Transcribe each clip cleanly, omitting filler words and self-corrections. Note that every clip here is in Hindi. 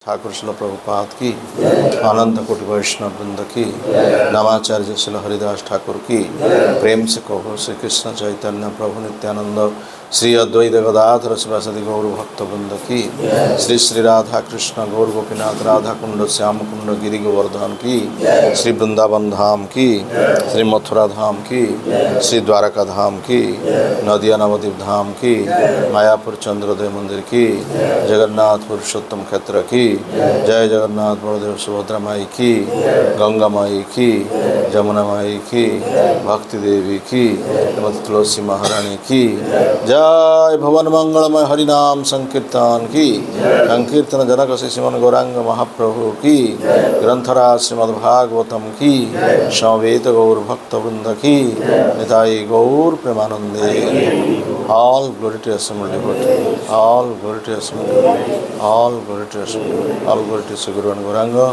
ठाकुर श्रील प्रभुपाद की, अनंत कोटि वैष्णव वृंद की, नामाचार्य श्रील हरिदास ठाकुर की, प्रेम से कहो श्री कृष्ण चैतन्य प्रभु नित्यानंद श्री अद्वैत गदाधर शिवासदि गौर भक्त वृंद की, श्री श्री राधा कृष्ण गौर गोपीनाथ राधा कुंड श्याम कुंड गिरि गोवर्धन की, श्री वृंदावन धाम की, श्री मथुरा धाम की, श्री द्वारका धाम की, नदिया नवद्वीप धाम की, मायापुर चंद्रोदय मंदिर की, जगन्नाथ पुरुषोत्तम क्षेत्र की, जय जगन्नाथ बलदेव सुभद्रा माई की, गंगा माई की, जमुना माई की, भक्ति देवी की, तुलसी महारानी की, जय भवन मंगलमय हरिनाम संकीर्तन की, संकीर्तन जनक श्री श्रीमन गौरांग महाप्रभु की, ग्रंथराज श्रीमद्भागवतम की, समवेत गौर भक्त वृंद की, निताई गौर प्रेमानंदे। All glory to Assembled Devotee, all glory to Assembled Devotee, all glory to Assembled Devotee, all glory to Sri Guru and Gauranga,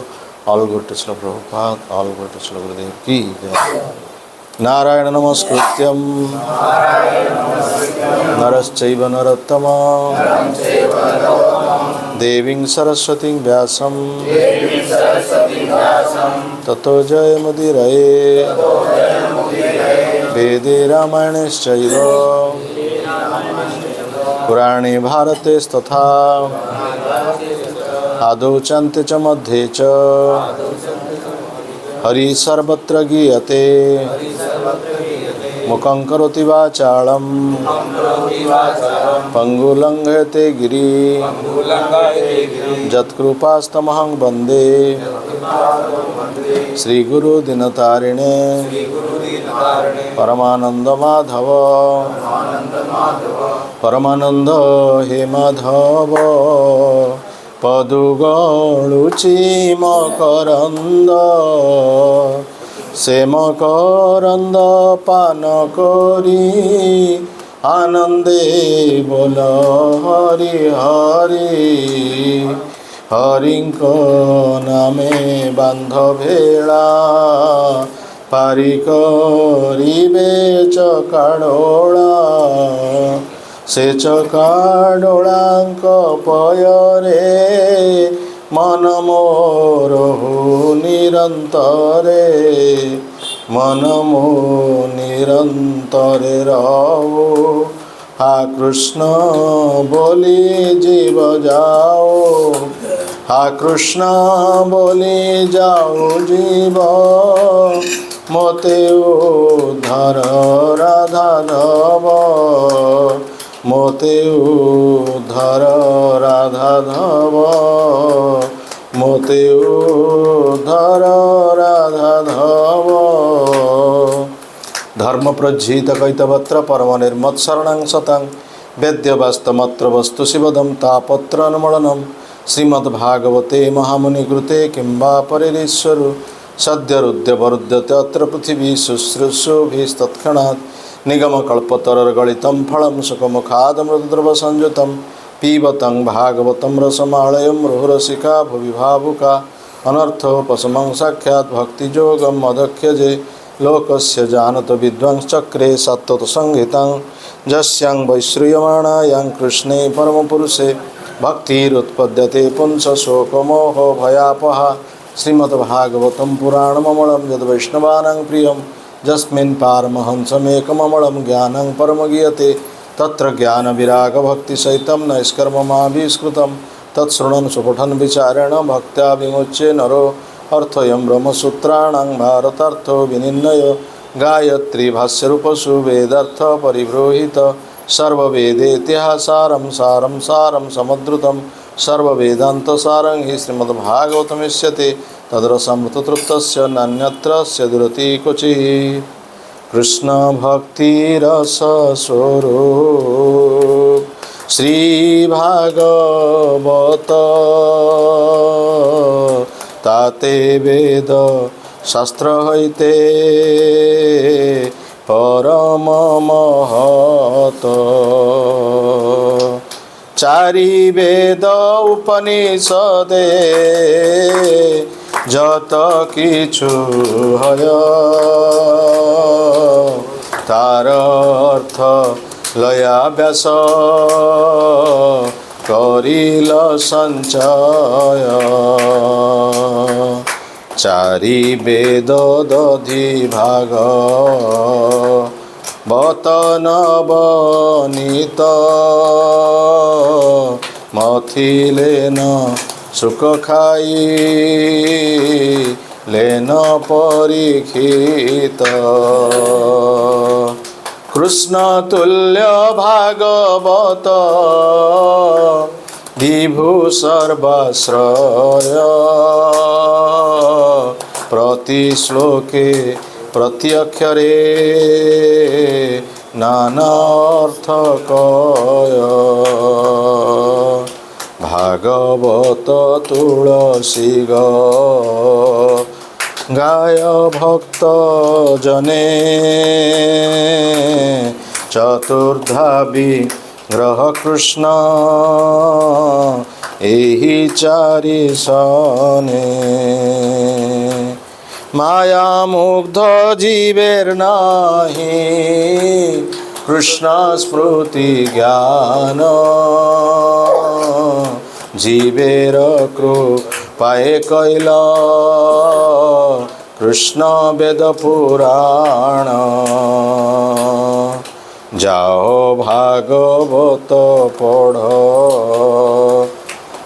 all glory to Srila Prabhupada, all glory to Srila Gurudev ki jai. Narayana namaskrityam naraschaiva narottama deving saraswating vyasam tato jayamudiraye vede ramayaneshchaiva पुराणे भारते तथा आदौ चन्ते च मध्ये च हरि सर्वत्र गीयते मुखं करोति वाचालं पङ्गुलङ्घयते गिरि यत्कृपास्तमहं वन्दे श्रीगुरुदीनतारिणे परमानंद माधव परमानंद हे माधव पदुगलुचि मकरंद से मकरंद पान करी आनंदे बोल हरि हरि हरिंको नामे बांध भेला पारी करिबे चकाडोला से चकाडोलांक पयरे मन मोर हो निरंतरे मन मो निरंतरे रहो हा कृष्ण बोली जीव जाओ हा कृष्ण बोली जाओ जीव मोते उद्धार राधा धव मोते उद्धार राधा धव मोते उद्धार राधा धव धर्म प्रज्जित कैतवत्र परम निर्मत शरणं सतं वेद्यवास्तमत्र वस्तु शिवदं तापत्र अनुमलनं श्रीमद्भागवते महामुनि कृते किंबा परिरीश्वरु सद्यरुद्यवरुद्यते अत्र पृथिवी शुश्रूषुभिस्तत्क्षणात् निगमकल्पतरर्गलितं फलं सुखमुखादमृतद्रव संयुतं पीबतं भागवतं रसमालयं रुहुरसिका भुवि भावुका अनर्थोपशमं साक्षात् भक्तियोगं मदख्यजे लोकस्य जानत विद्वांश्चक्रे सत्ततसंहितं यस्यां वैश्रूयमाणायां कृष्णे परमपुरुषे भक्तिरुत्पद्यते पुंसशोकमोहो भयापहा श्रीमद्भागवतं पुराणममलं यद्वैष्णवानां प्रियं यस्मिन् पारमहंसमेकममलं ज्ञानं परमगीयते तत्र ज्ञानविरागभक्तिसहितं नैष्कर्ममाविष्कृतं तत्शृणन् सुपठन् विचारेण भक्त्या विमुच्ये नरो अर्थयं ब्रह्मसूत्राणां भारतार्थो विनिर्णय गायत्री भाष्यरूपसु वेदार्थ परिबृहित सर्ववेदेतिहासारं सारं सारं समुद्धृतं सर्ववेदान्तसारं हि श्रीमद्भागवतमिष्यते तद्रसामृततृप्तस्य नान्यत्र दुरति क्वचित् कृष्ण भक्तिरस स्वरूप श्री भागवत ताते वेद शास्त्र हईते परम महत चारि वेद उपनिषदे जत किछु हय तार अर्थ लया व्यास करिल संचय चारि वेद दधि भाग बतन बनित मथिलेन सुख खाई लेन परीक्षित कृष्ण तुल्य भागवत विभु सर्वाश्रय प्रति श्लोके प्रत्यक्षरे नानार्थकय भागवत तुलसी गाय भक्त जने चतुर्धा विग्रह कृष्ण एहि चारि सने माया मुग्ध जीवेर नाही कृष्ण स्मृति ज्ञान जीवेर कृपाए कैल कृष्ण वेद पुराण जाओ भागवत पढ़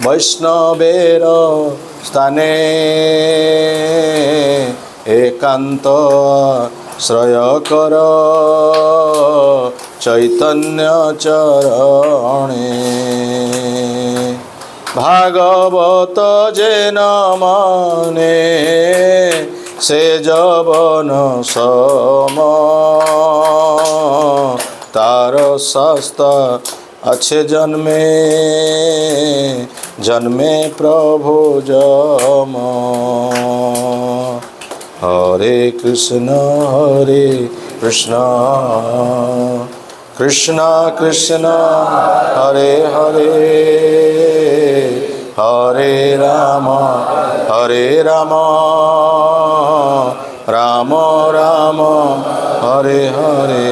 वैष्णवेर स्थाने एकांत श्रय कर चैतन्य चरणे भागवत जेन माने से जवन सम तार शास्त्र अच्छे जन्मे जन्मे प्रभु जम हरे कृष्ण कृष्ण कृष्ण हरे हरे हरे राम राम राम हरे हरे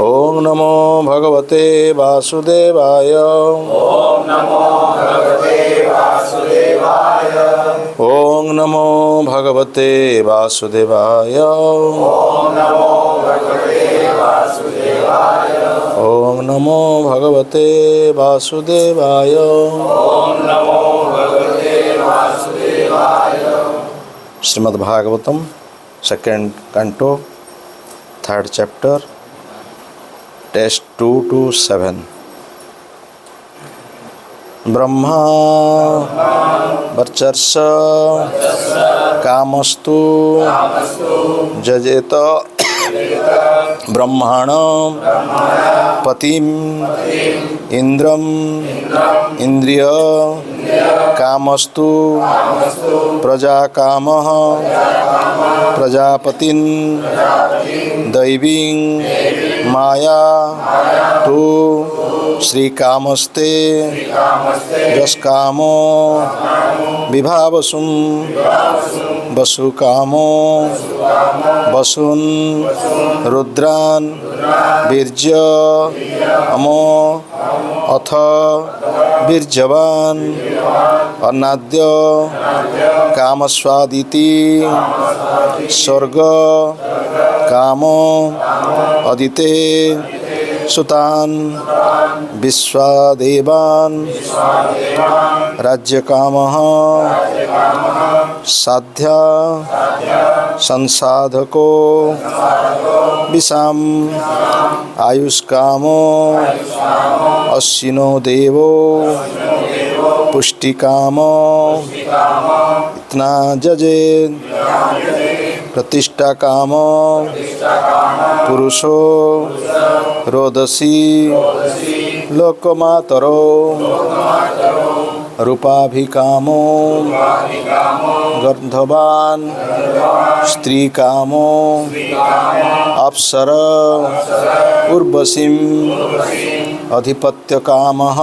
ओम नमो भगवते वासुदेवाय ओम नमो भगवते वासुदेवाय ओम नमो भगवते वासुदेवाय ओम नमो भगवते वासुदेवाय ओम नमो भगवते वासुदेवाय ओम नमो भगवते वासुदेवाय Shrimad Bhagavatam second canto third chapter text 2 to 7 Brahma वर्चर्ष कामस्तु जजेत ब्रह्माण पतिम इंद्रम इंद्रिय कामस्तु प्रजा काम प्रजापतिन दैवी माया तु श्री कामस्ते यस्कामो विभावसुम वसु कामो वसुन रुद्रान वीर्य अमो अथ वीर्यवान अन्नाद्य कामस्वादिति स्वर्ग कामो अदिते सुतान विश्वादेवान राज्यकामः साध्या संसाधको विषाम आयुष्कामो अश्विनो देवो पुष्टिकामो इतना जजे प्रतिष्ठा कामो पुरुषो रोदसी लोकमातरो रूपाभिकामो गर्धवान स्त्रीकामो अप्सर उर्वशीम अधिपत्यकामः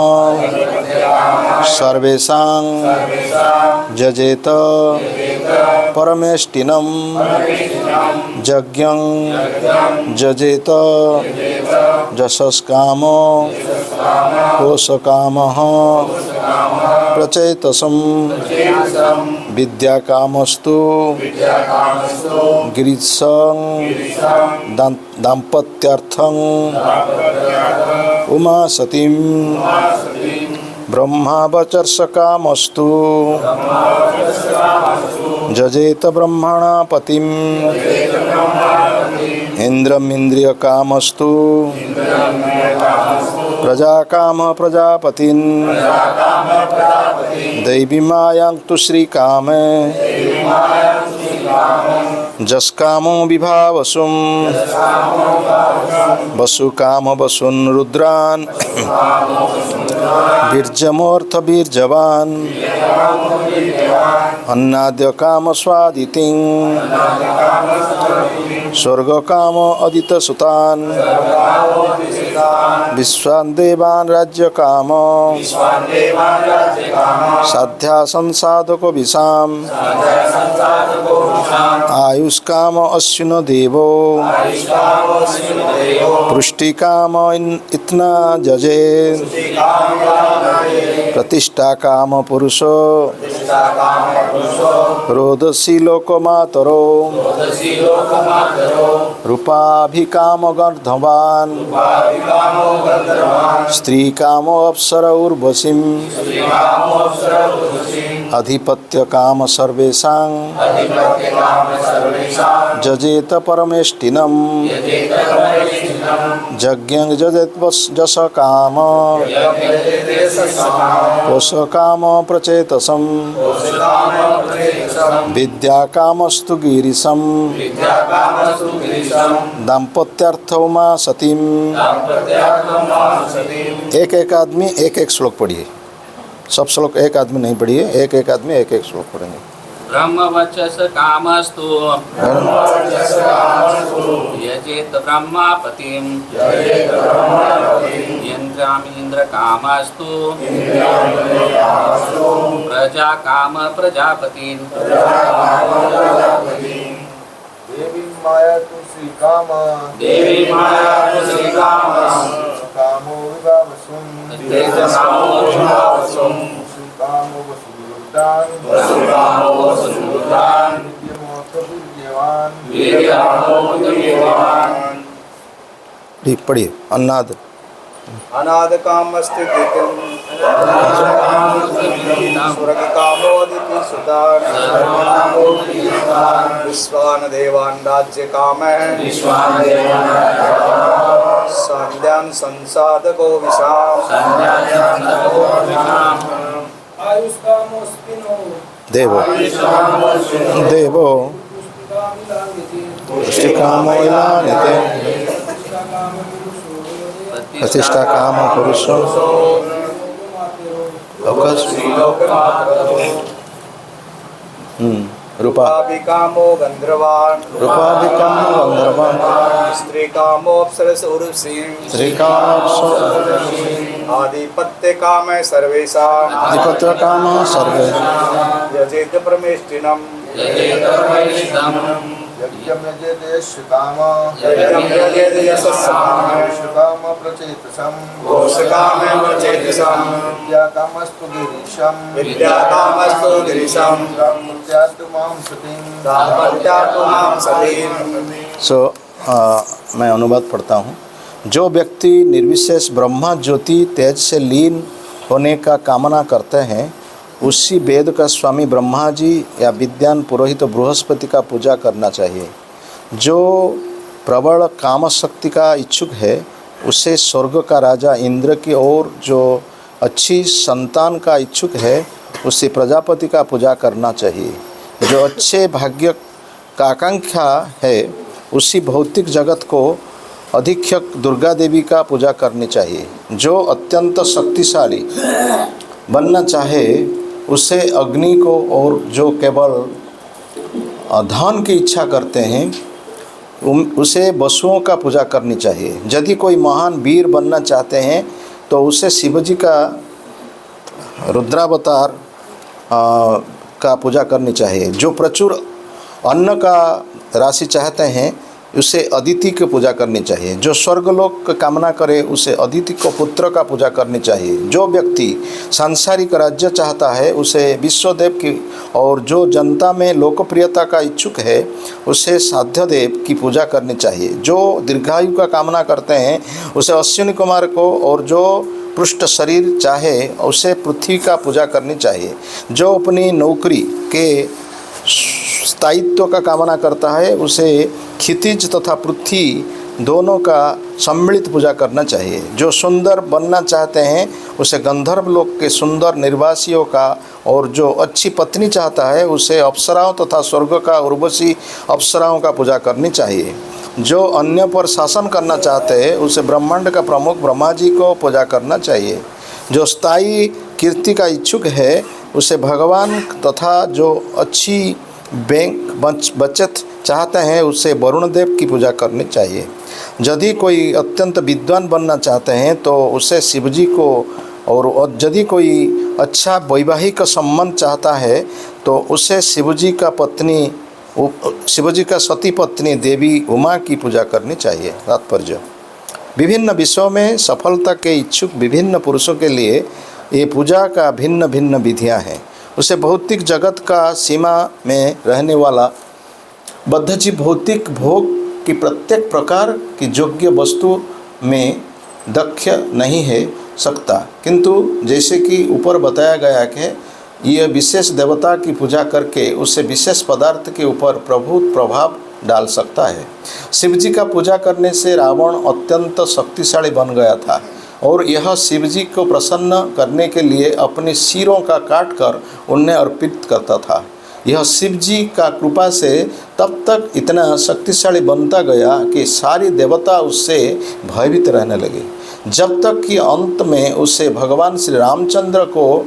सर्वेषां जजेत परमेष्टिनं यज्ञं जजेत जशस्कामो कोशकामः प्रचेतसं विद्याकामस्तु गिरीशं दाम्पत्यार्थं उमा सतीं ब्रह्मावचर्षकामस्तु जजेत ब्रह्मणा पतिं इंद्रमिन्द्रियकामस्तु प्रजाकाम प्रजापतिं दैवीमायां तु श्रीकामे जस्कामो विभावसुं वसुकाम वसुन् रुद्रान् बीर्जमोऽर्थ बीर्जवान् अन्नाद्य काम स्वादितिं स्वर्गकाम अदितसुतान् विश्वान् देवान् राज्यकाम साध्या संसाधको विषाम् आयुष्काम अश्विनो देवो पुष्टिकाम इतना जजे प्रतिष्ठाकाम पुरुषो रोदसी लोकमातरो रूपाभिकाम गर्धवान् स्त्रीकामो अप्सर उर्वशीं अधिपत्यकाम सर्वेषां जजेत परमेष्टिनं यज्ञं जजेत जशकाम कोशकाम प्रचेतसं विद्याकामस्तु गिरीशं दाम्पत्यार्थौमा सतीं। एक एक आदमी एक एक श्लोक पढ़िए, सब श्लोक एक आदमी नहीं पढ़िए, एक एक आदमी एक एक श्लोक पढ़ेंगे। ब्रह्मवचस कामस्तु यजेत ब्रह्मापतिं इंद्रामीन्द्र कामस्तु प्रजा काम प्रजापतिं देवी माया तु श्री काम कामो विभावसुं कामो वसुरुद्रान् ठीक पढ़िए। अन्नाद अनाद कामस्ति स्वर्ग कामोदिति सुतान् विश्वान् देवान् राज्य कामः संध्यान् संसाधको विषाम् देवो देवो पुष्टिकामो इलान्यते प्रतिष्ठा काम पुरुषो रूपाभिकामो गन्धर्वान् स्त्रीकामो अप्सरस उर्वशीं आधिपत्यकाम सर्वेषाम् यजेत परमेष्टिनं यज्ञं यजेत यशकाम यशकाम प्रचेतसं विद्याकामस्तु गिरीशं दाम्पत्यास्तु मां सतीं। सो मैं अनुवाद पढ़ता हूँ। जो व्यक्ति निर्विशेष ब्रह्मा ज्योति तेज से लीन होने का कामना करते हैं, उसी वेद का स्वामी ब्रह्मा जी या विद्वान पुरोहित बृहस्पति का पूजा करना चाहिए। जो प्रबल काम शक्ति का इच्छुक है, उसे स्वर्ग का राजा इंद्र की ओर, जो अच्छी संतान का इच्छुक है, उसे प्रजापति का पूजा करना चाहिए। जो अच्छे भाग्य का आकांक्षा है, उसी भौतिक जगत को अधीक्षक दुर्गा देवी का पूजा करनी चाहिए। जो अत्यंत शक्तिशाली बनना चाहे, उसे अग्नि को, और जो केवल धन की इच्छा करते हैं, उसे वसुओं का पूजा करनी चाहिए। यदि कोई महान वीर बनना चाहते हैं, तो उसे शिवजी का रुद्रावतार का पूजा करनी चाहिए। जो प्रचुर अन्न का राशि चाहते हैं उसे अदिति की पूजा करनी चाहिए। जो स्वर्गलोक की कामना करे उसे अदिति को पुत्र का पूजा करनी चाहिए। जो व्यक्ति सांसारिक राज्य चाहता है उसे विश्वदेव की, और जो जनता में लोकप्रियता का इच्छुक है उसे साध्यदेव की पूजा करनी चाहिए। जो दीर्घायु का कामना करते हैं उसे अश्विनी कुमार को, और जो पृष्ठ शरीर चाहे उसे पृथ्वी का पूजा करनी चाहिए। जो अपनी नौकरी के स्थायित्व का कामना करता है उसे क्षितिज तथा पृथ्वी दोनों का सम्मिलित पूजा करना चाहिए। जो सुंदर बनना चाहते हैं उसे गंधर्व लोक के सुंदर निर्वासियों का, और जो अच्छी पत्नी चाहता है उसे अप्सराओं तथा स्वर्ग का उर्वशी अप्सराओं का पूजा करनी चाहिए। जो अन्य पर शासन करना चाहते हैं उसे ब्रह्मांड का प्रमुख ब्रह्मा जी को पूजा करना चाहिए। जो स्थायी कीर्ति का इच्छुक है उसे भगवान, तथा जो अच्छी बैंक बचत चाहते हैं उसे वरुण देव की पूजा करनी चाहिए। यदि कोई अत्यंत विद्वान बनना चाहते हैं तो उसे शिवजी को, और यदि कोई अच्छा वैवाहिक संबंध चाहता है तो उसे शिवजी का सती पत्नी देवी उमा की पूजा करनी चाहिए। तात्पर्य: विभिन्न विषयों में सफलता के इच्छुक विभिन्न पुरुषों के लिए ये पूजा का भिन्न भिन्न विधियां हैं। उसे भौतिक जगत का सीमा में रहने वाला बद्धजीव भौतिक भोग की प्रत्येक प्रकार की योग्य वस्तु में दक्ष नहीं है सकता, किंतु जैसे कि ऊपर बताया गया कि यह विशेष देवता की पूजा करके उसे विशेष पदार्थ के ऊपर प्रभुत्व प्रभाव डाल सकता है। शिवजी का पूजा करने से रावण अत्यंत शक्तिशाली बन गया था, और यह शिवजी को प्रसन्न करने के लिए अपने सिरों का काट कर उन्हें अर्पित करता था। यह शिवजी का कृपा से तब तक इतना शक्तिशाली बनता गया कि सारी देवता उससे भयभीत रहने लगे, जब तक कि अंत में उसे भगवान श्री रामचंद्र को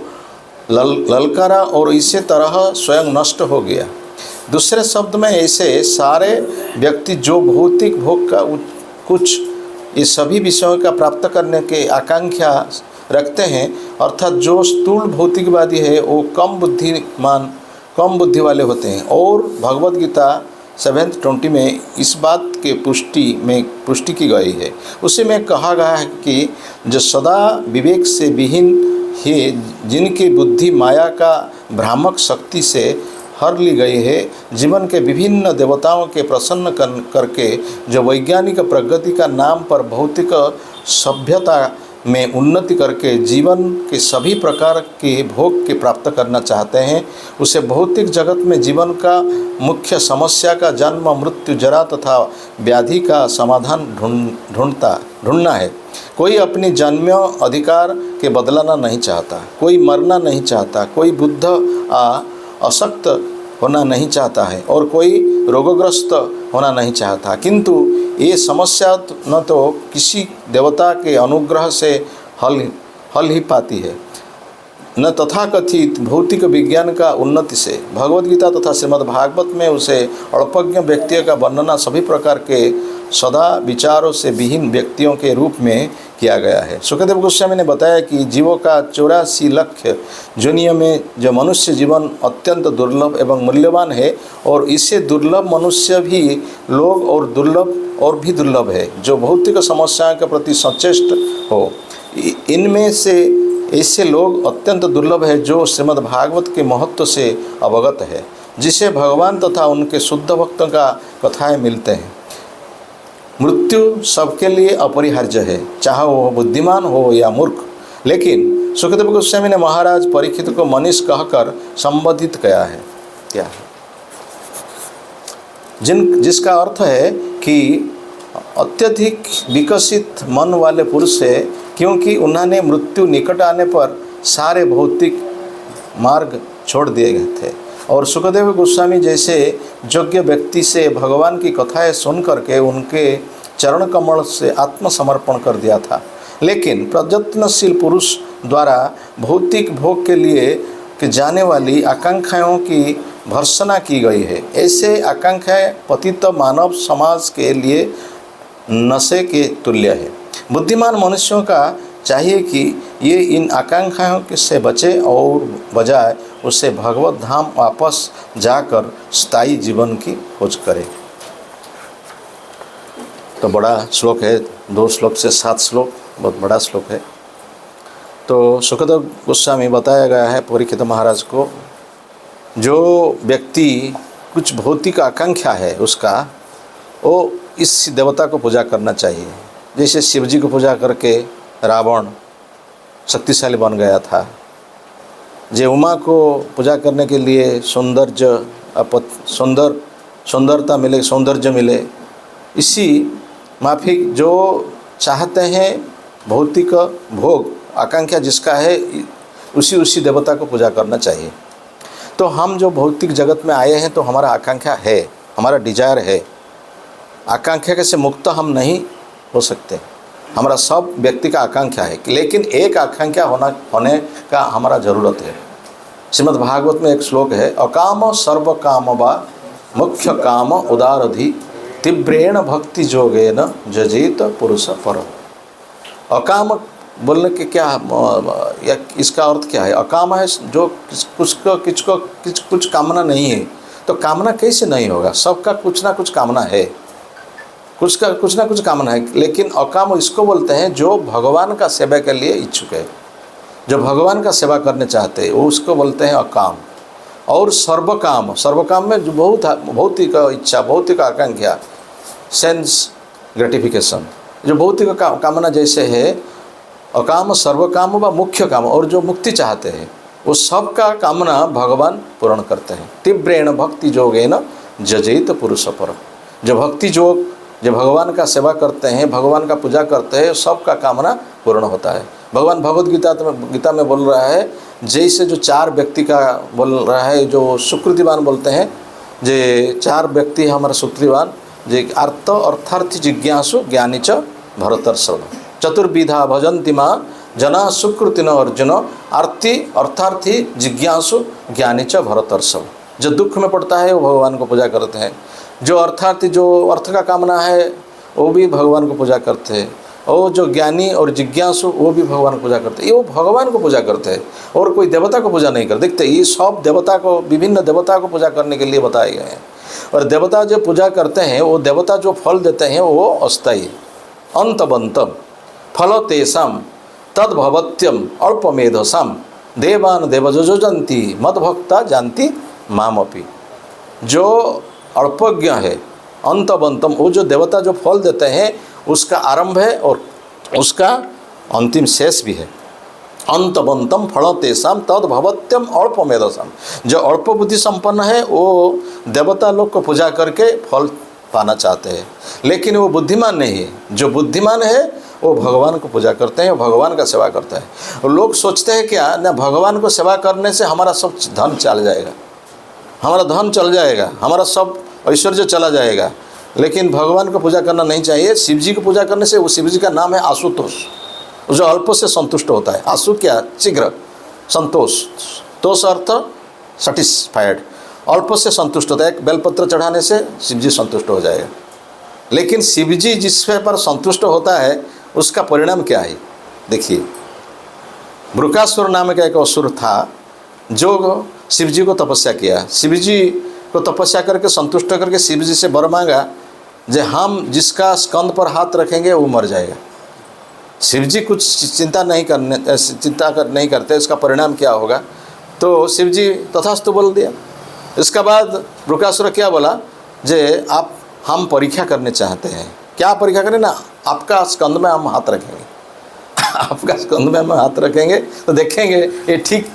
ललकारा और इसी तरह स्वयं नष्ट हो गया। दूसरे शब्द में ऐसे सारे व्यक्ति जो भौतिक भोग का कुछ ये सभी विषयों का प्राप्त करने के आकांक्षा रखते हैं, अर्थात जो स्थूल भौतिकवादी है वो कम बुद्धि वाले होते हैं। और भगवद गीता 7:20 में इस बात के पुष्टि की गई है। उसी में कहा गया है कि जो सदा विवेक से विहीन है, जिनकी बुद्धि माया का भ्रामक शक्ति से हर ली गई है, जीवन के विभिन्न देवताओं के प्रसन्न करके जो वैज्ञानिक प्रगति का नाम पर भौतिक सभ्यता में उन्नति करके जीवन के सभी प्रकार के भोग के प्राप्त करना चाहते हैं, उसे भौतिक जगत में जीवन का मुख्य समस्या का जन्म मृत्यु जरा तथा व्याधि का समाधान ढूंढना है। कोई अपनी जन्म अधिकार के बदलाना नहीं चाहता, कोई मरना नहीं चाहता, कोई बुद्ध अशक्त होना नहीं चाहता है, और कोई रोगग्रस्त होना नहीं चाहता, किंतु ये समस्या न तो किसी देवता के अनुग्रह से हल ही पाती है, न तथाकथित भौतिक विज्ञान का उन्नति से। भगवद गीता तथा श्रीमद् भागवत में उसे अल्पज्ञ व्यक्ति का वर्णना सभी प्रकार के सदा विचारों से विहीन व्यक्तियों के रूप में किया गया है। सुखदेव गोस्वामी ने बताया कि जीवों का 84 लाख दुनिया में जो मनुष्य जीवन अत्यंत दुर्लभ एवं मूल्यवान है, और इससे दुर्लभ मनुष्य भी लोग और भी दुर्लभ है जो भौतिक समस्याओं के प्रति सचेष्ट हो। इनमें से ऐसे लोग अत्यंत दुर्लभ है जो श्रीमद् भागवत के महत्व से अवगत है, जिसे भगवान तथा उनके शुद्ध भक्तों का कथाएं मिलते हैं। मृत्यु सबके लिए अपरिहार्य है, चाहे वो बुद्धिमान हो या मूर्ख, लेकिन सुखदेव गोस्वामी ने महाराज परीक्षित को मनीष कहकर संबोधित किया है। क्या है? जिसका अर्थ है कि अत्यधिक विकसित मन वाले पुरुष है, क्योंकि उन्होंने मृत्यु निकट आने पर सारे भौतिक मार्ग छोड़ दिए गए थे, और सुखदेव गोस्वामी जैसे योग्य व्यक्ति से भगवान की कथाएं सुन करके उनके चरण कमल से आत्मसमर्पण कर दिया था। लेकिन प्रयत्नशील पुरुष द्वारा भौतिक भोग के लिए जाने वाली आकांक्षाओं की भर्त्सना की गई है। ऐसे आकांक्षाएं पतित मानव समाज के लिए नशे के तुल्य है। बुद्धिमान मनुष्यों का चाहिए कि ये इन आकांक्षाओं के से बचे और बजाय उससे भगवत धाम वापस जाकर स्थायी जीवन की खोज करे। तो बड़ा श्लोक है, 2 श्लोक से 7 श्लोक, बहुत बड़ा श्लोक है। तो सुखदेव गोस्वामी बताया गया है परीक्षित महाराज को, जो व्यक्ति कुछ भौतिक आकांक्षा है उसका, वो इस देवता को पूजा करना चाहिए। जैसे शिव जी को पूजा करके रावण शक्तिशाली बन गया था, जे उमा को पूजा करने के लिए सुंदरता मिले, सौंदर्य मिले, इसी माफिक जो चाहते हैं भौतिक भोग आकांक्षा जिसका है, उसी देवता को पूजा करना चाहिए। तो हम जो भौतिक जगत में आए हैं तो हमारा आकांक्षा है, हमारा डिजायर है, आकांक्षा से मुक्त हम नहीं हो सकते। हमारा सब व्यक्ति का आकांक्षा है, लेकिन एक आकांक्षा होने का हमारा ज़रूरत है। श्रीमद् भागवत में एक श्लोक है, अकाम सर्व काम वा मुख्य काम उदारधि तीव्रेण भक्ति जोगेन जजेत पुरुष पर। अकाम बोलने के क्या या इसका अर्थ क्या है? अकाम है जो कुछ कामना नहीं है। तो कामना कैसे नहीं होगा? सबका कुछ ना कुछ कामना है, कुछ ना कुछ कामना है, लेकिन अकाम इसको बोलते हैं जो भगवान का सेवा के लिए इच्छुक है, जो भगवान का सेवा करने चाहते हैं, वो उसको बोलते हैं अकाम। और सर्व काम में जो भौतिक इच्छा, भौतिक आकांक्षा, सेंस ग्रेटिफिकेशन, जो भौतिक कामना जैसे है अकाम सर्व काम व मुख्य काम, और जो मुक्ति चाहते हैं वो सब का कामना भगवान पूर्ण करते हैं। तीव्रेण भक्ति जोगेन जजेत पुरुष पर। जो भक्ति योग, जो भगवान का सेवा करते हैं, भगवान का पूजा करते हैं, सबका कामना पूर्ण होता है। भगवान भगवद गीता में बोल रहा है, जैसे जो 4 व्यक्ति का बोल रहा है, जो सुकृतिवान बोलते हैं, जे 4 व्यक्ति हमारा सुकृतिवान, जे अर्थार्थी जिज्ञासु ज्ञानी च भरतर्षभ। चतुर्विधा भजन्ति मां जना सुकृतिन अर्जुन अर्थार्थी जिज्ञासु ज्ञानी च भरतर्षभ। जो दुख में पड़ता है वो भगवान को पूजा करते हैं, जो अर्थार्थी, जो अर्थ का कामना है वो भी भगवान को पूजा करते हैं, और जो ज्ञानी और जिज्ञासु वो भी भगवान को पूजा करते हैं। ये वो भगवान को पूजा करते हैं और कोई देवता को पूजा नहीं करते। देखते ये सब देवता को, विभिन्न देवता को पूजा करने के लिए बताए गए हैं। और देवता जो पूजा करते हैं वो देवता जो फल देते हैं वो अस्थायी अंतबंतम फल तेषाम तद्भवत्यम अल्पमेधसाम देवान देवजोजंती मद्भक्ता जानती मामपि। जो अल्पज्ञ है, अंतबंतम, वो जो देवता जो फल देते हैं उसका आरंभ है और उसका अंतिम शेष भी है। अंतबंतम फल तेषाम तद्भवत्यम अल्पमेधसाम। जो अल्प बुद्धि संपन्न है वो देवता लोग को पूजा करके फल पाना चाहते हैं, लेकिन वो बुद्धिमान नहीं है। जो बुद्धिमान है वो भगवान को पूजा करते हैं, भगवान का सेवा करता है। और लोग सोचते हैं क्या ना, भगवान को सेवा करने से हमारा सब धन चल जाएगा, हमारा धन चल जाएगा, हमारा सब ऐश्वर्य चला जाएगा। लेकिन भगवान को पूजा करना नहीं चाहिए। शिव जी को पूजा करने से, वो शिव जी का नाम है आशुतोष, जो अल्प से संतुष्ट होता है। आशु क्या? शीघ्र, संतोष, तोष अर्थ सेटिस्फाइड, अल्प से संतुष्ट होता है। एक बेलपत्र चढ़ाने से शिव जी संतुष्ट हो जाएगा। लेकिन शिव जी जिस पर संतुष्ट होता है उसका परिणाम क्या है? देखिए, वृकासुर नाम का एक असुर था जो शिव जी को तपस्या किया। शिव जी को तपस्या करके संतुष्ट करके शिव जी से वर मांगा, जे हम जिसका स्कंद पर हाथ रखेंगे वो मर जाएगा। शिव जी कुछ चिंता नहीं करते, इसका परिणाम क्या होगा? तो शिव जी तथास्तु बोल दिया। इसके बाद वृकासुर क्या बोला, जे हम परीक्षा करने चाहते हैं। क्या परीक्षा करें ना? आपका स्कंद में हम हाथ रखेंगे, आपका स्कंद में हम हाथ रखेंगे तो देखेंगे ये ठीक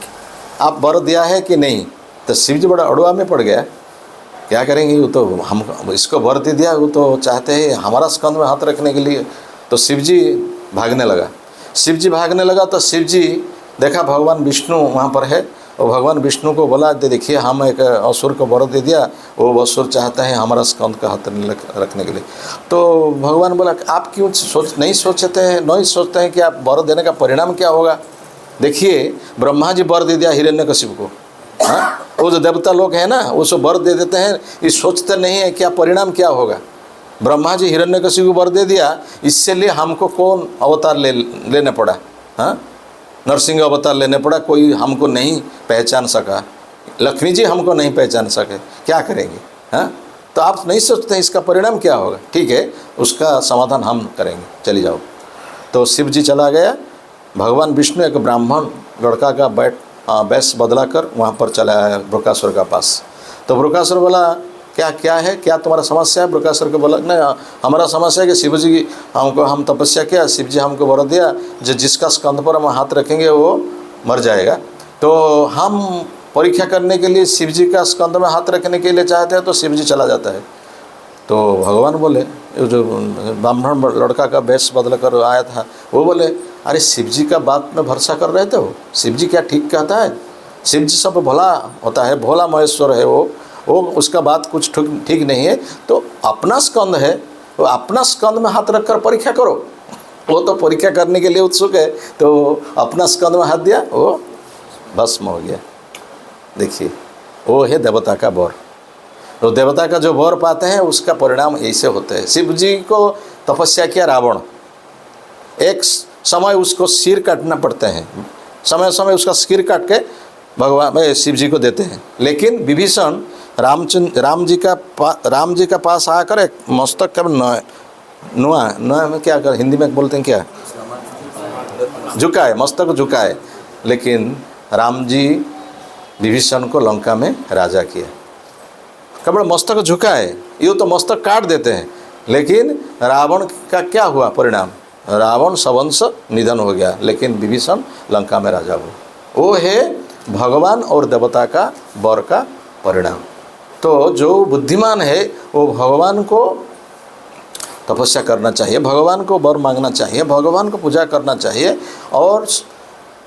आप वर दिया है कि नहीं। तो शिव जी बड़ा अड़ुआ में पड़ गया, क्या करेंगे? वो तो हम इसको वर दे दिया, वो तो चाहते हैं हमारा स्कंद में हाथ रखने के लिए। तो शिव जी भागने लगा। शिव जी भागने लगा तो शिव जी देखा भगवान विष्णु वहाँ पर है, और भगवान विष्णु को बोला, देखिए हम एक असुर को वर दे दिया, वो असुर चाहता है हमारा स्कंद का हाथ रखने के लिए। तो भगवान बोला, आप क्यों नहीं सोचते हैं कि आप वर देने का परिणाम क्या होगा? देखिए ब्रह्मा जी वर दे दिया हिरण्यकशिपु को, हाँ, वो जो देवता लोग हैं ना वो सब वर दे देते हैं, ये सोचते नहीं है क्या परिणाम क्या होगा। ब्रह्मा जी हिरण्यकशिपु को वर दे दिया, इससे लिए हमको कौन अवतार लेना पड़ा? हाँ, नरसिंह अवतार लेने पड़ा, कोई हमको नहीं पहचान सका, लक्ष्मी जी हमको नहीं पहचान सके, क्या करेंगे? हाँ, तो आप नहीं सोचते इसका परिणाम क्या होगा? ठीक है, उसका समाधान हम करेंगे, चली जाओ। तो शिव जी चला गया, भगवान विष्णु एक ब्राह्मण लड़का का वेश बदला कर वहाँ पर चला आया बृकासुर का पास। तो बृकासुर बोला, क्या है, क्या तुम्हारा समस्या है? बृकासुर को बोला, नहीं, हमारा समस्या है कि शिव जी हम तपस्या किया, शिव जी हमको वर दिया, जिसका स्कंद पर हम हाथ रखेंगे वो मर जाएगा। तो हम परीक्षा करने के लिए शिव जी का स्कंद में हाथ रखने के लिए चाहते हैं, तो शिव जी चला जाता है। तो भगवान बोले, जो ब्राह्मण लड़का का वेश बदल कर आया था, वो बोले, अरे शिव जी का बात में भरोसा कर रहे थे हो, शिव जी क्या ठीक कहता है? शिव जी सब भोला होता है, भोला महेश्वर है वो उसका बात कुछ ठीक नहीं है। तो अपना स्कंद है, वो अपना स्कंद में हाथ रखकर परीक्षा करो। वो तो परीक्षा करने के लिए उत्सुक है, तो अपना स्कंद में हाथ दिया, वो भस्म हो गया। देखिए, वो है देवता का वर। तो देवता का जो वर पाते हैं उसका परिणाम ऐसे होते हैं। शिव जी को तपस्या किया रावण, एक समय उसको सिर काटना पड़ते हैं, समय समय उसका सिर काट के भगवान शिव जी को देते हैं। लेकिन विभीषण राम जी का पास आकर एक मस्तक का नुआ में क्या कर, हिंदी में बोलते हैं क्या, झुकाए, मस्तक झुकाए। लेकिन राम जी विभीषण को लंका में राजा किया, कब मस्तक झुकाए, ये तो मस्तक काट देते हैं। लेकिन रावण का क्या हुआ परिणाम? रावण सवंश निधन हो गया, लेकिन विभीषण लंका में राजा हुआ। वो है भगवान और देवता का वर का परिणाम। तो जो बुद्धिमान है वो भगवान को तपस्या करना चाहिए, भगवान को वर मांगना चाहिए, भगवान को पूजा करना चाहिए। और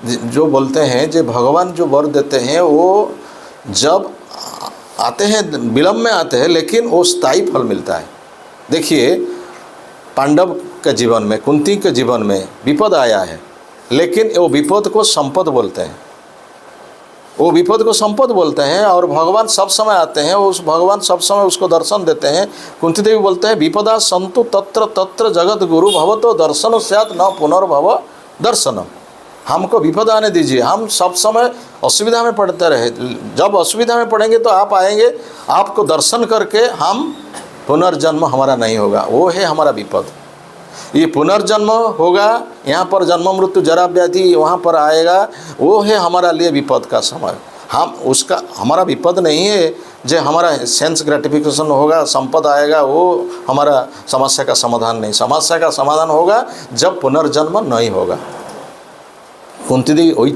जो बोलते हैं जो भगवान जो वर देते हैं वो जब आते हैं विलम्ब में आते हैं, लेकिन वो स्थायी फल मिलता है। देखिए, पांडव के जीवन में, कुंती के जीवन में विपद आया है, लेकिन वो विपद को संपद बोलते हैं, वो विपद को संपद बोलते हैं। और भगवान सब समय आते हैं, उस भगवान सब समय उसको दर्शन देते हैं। कुंती देवी बोलते हैं, विपदा संतु तत्र तत्र जगत गुरु भवतो दर्शन स्यात् न पुनर्भव दर्शनम। हमको विपद आने दीजिए, हम सब समय असुविधा में पड़ते रहे, जब असुविधा में पड़ेंगे तो आप आएंगे, आपको दर्शन करके हम पुनर्जन्म हमारा नहीं होगा, वो है हमारा विपद। ये पुनर्जन्म होगा, यहाँ पर जन्म मृत्यु जरा व्याधि वहाँ पर आएगा, वो है हमारा लिए विपद का समय। हम उसका हमारा विपद नहीं है जो हमारा सेंस ग्रेटिफिकेशन होगा, संपद आएगा, वो हमारा समस्या का समाधान नहीं। समस्या का समाधान होगा जब पुनर्जन्म नहीं होगा। कुंती देवी वही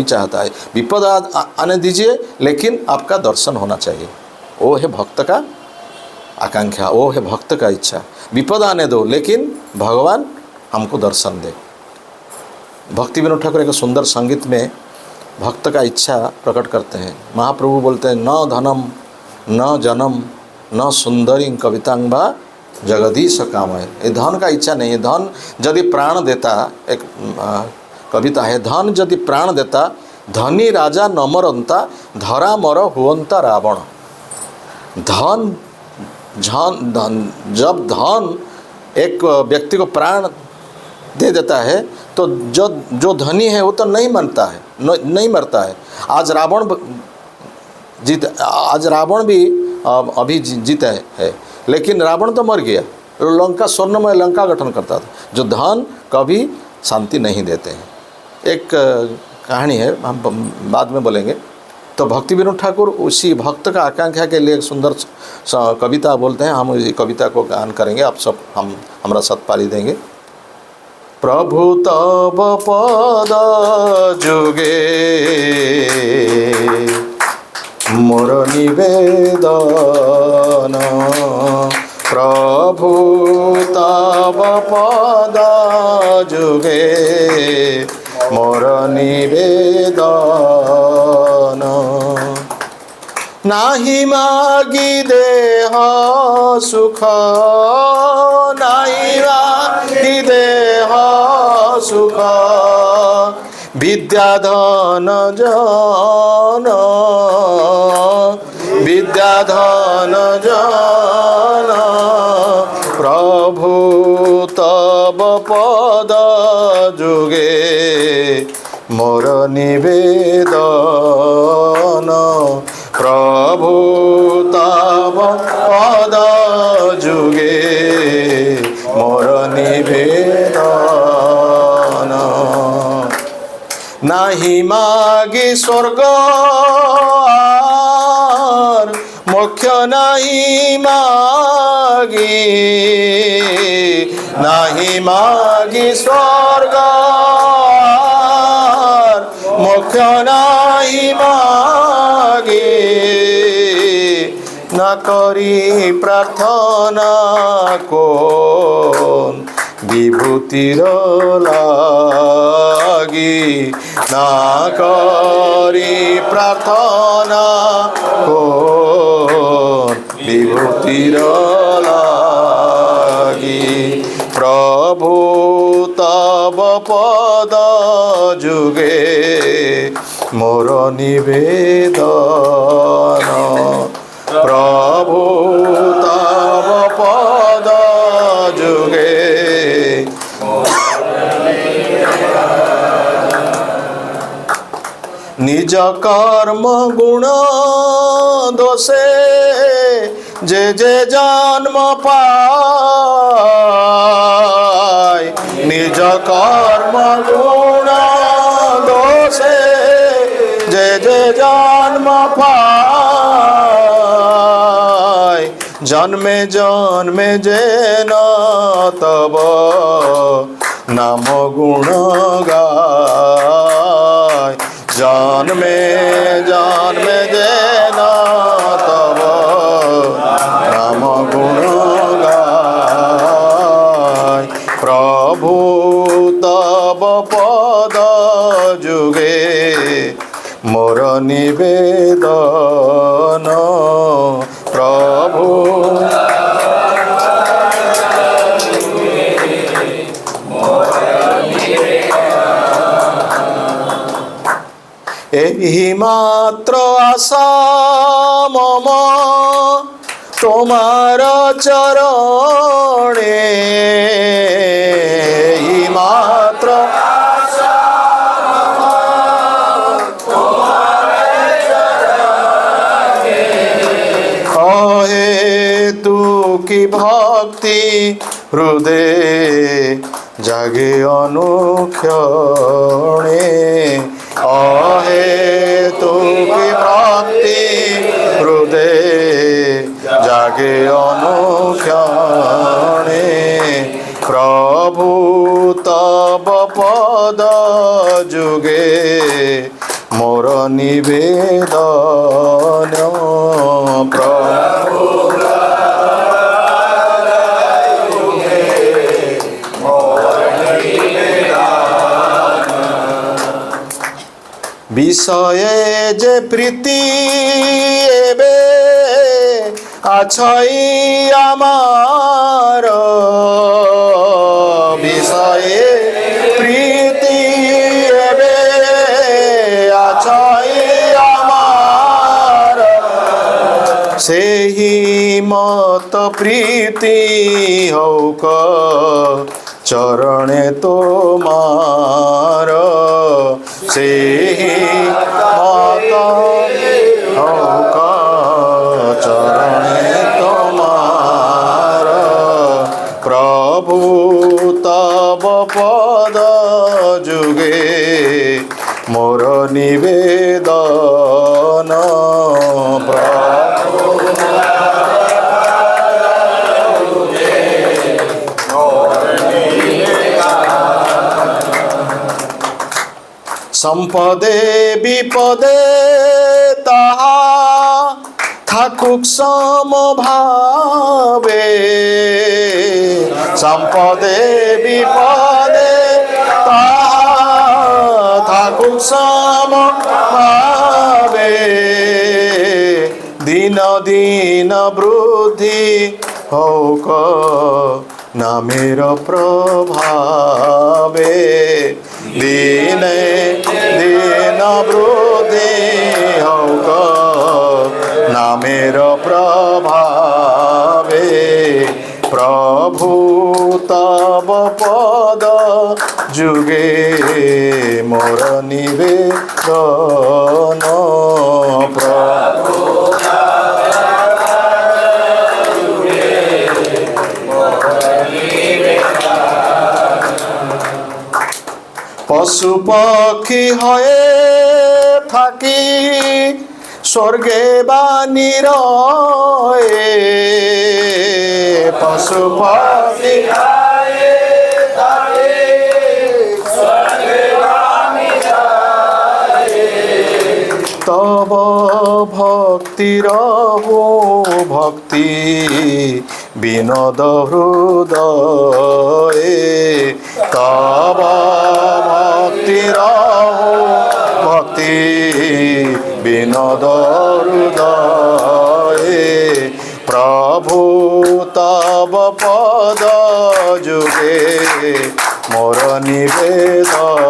चाहता है, विपद आने दीजिए, लेकिन आपका दर्शन होना चाहिए। वो है भक्त का आकांक्षा, वो है भक्त का इच्छा। विपद आने दो, लेकिन भगवान हमको दर्शन दे। भक्ति विनोद ठाकुर एक सुंदर संगीत में भक्त का इच्छा प्रकट करते हैं। महाप्रभु बोलते हैं, न धनम न जनम न सुंदरी कवितांबा जगदीश काम है। ये धन का इच्छा नहीं है। धन यदि प्राण देता, एक कविता है, धन यदि प्राण देता धनी राजा न मरंता धरा मर हुअंता रावण। धन जब धन एक व्यक्ति को प्राण दे देता है तो जो धनी है वो तो नहीं मरता है, नहीं मरता है। आज रावण भी अभी जीता है, लेकिन रावण तो मर गया। लंका स्वर्णमय लंका गठन करता था। जो धन कभी शांति नहीं देते हैं। एक कहानी है, हम बाद में बोलेंगे। तो भक्ति विनोद ठाकुर उसी भक्त का आकांक्षा के लिए एक सुंदर कविता बोलते हैं। हम इस कविता को गान करेंगे, आप सब हमारा सत्पाली देंगे। प्रभु तब पद जुगे मोर निवेदन, प्रभु तब पद जुगे मोर निवेदन। नाही मागी देह सुख, नाही मागी देह सुख, विद्याधन जन, विद्याधन जन, प्रभु तब पद जुगे মোর নিবেদন প্রভু তব পদ যুগে মোর নিবেদন নাহি মাগি স্বর্গ আর মোক্ষ নাহি মাগি নাহি মাগি স্বর্গ আর মোক্ষ নাহি মাগি না করি প্রার্থনা কোন বিভূতির লাগি না করি প্রার্থনা কোন বিভূতির লাগি প্রভু তব পদ যুগে মোর নিবেদন প্রভু তব পদ যুগে নিজ কর্ম গুণ দোষে যে যে জন্ম পায় নিজ কর্ম গুণ দোষে যে যে জন্ম পায় জন্মে জন্মে যেন তব নাম গুণ গায় জন্মে জন্মে যেন তব নাম গুণ গায় প্রভু তব পদ যুগে মোর নিবেদন প্রভু এই মাত্র আশা মম তোমার চরণে এই মাত্র কহে তু কি ভক্তি হৃদে জাগে অনুক্ষণে অহে তু কি ভক্তি হৃদে জাগে অনুক্ষণে প্রভু তব পদ যুগে মোর নিবেদন প্রভু বিষয়ে যে প্রীতি এবে আছই আমার বিষয়ে প্রীতি এবে আছই আমার সেই মত প্রীতি হৌক চরণে তোমার সেই মত হৌক চরণে তোমার প্রভু তব পদ যুগে মোর নিবেদন প্রভু সম্পদে বিপদে তাহা থাকুক সমভাবে সম্পদে বিপদে তাহা থাকুক সমভাবে দিন দিন বৃদ্ধি হৌক নামের প্রভাবে দিনে দিন বৃদ্ধি হৌক নামের প্রভাবে প্রভু তব পদ যুগে মোর निवेदन प्रभु पशु पक्षी हये থাকি স্বর্গে বাণী রয়ে পশু পক্ষী তব ভক্তির ভক্তি বিনোদ হৃদয়ে তব ভক্তির ভক্তি বিনোদ হৃদয়ে প্রভু তব পদ যুগে মোর নিবেদন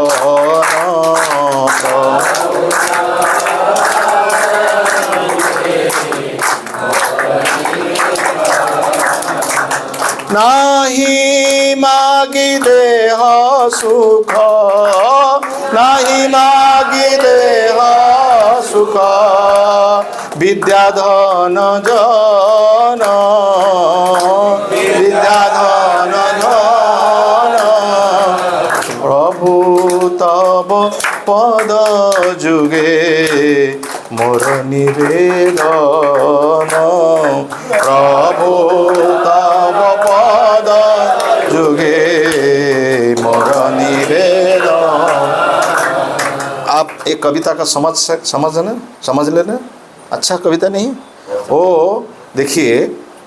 নাহি মাগি দেহ সুখ নাহি মাগি দেহ সুখ বিদ্যাধন জন বিদ্যাধন জন প্রভু তব পদ যুগে মোর নিবেদন প্রভু তব পদ যুগে मोर निवेदन। आप एक कविता का समझ लेना। अच्छा कविता नहीं वो देखिए,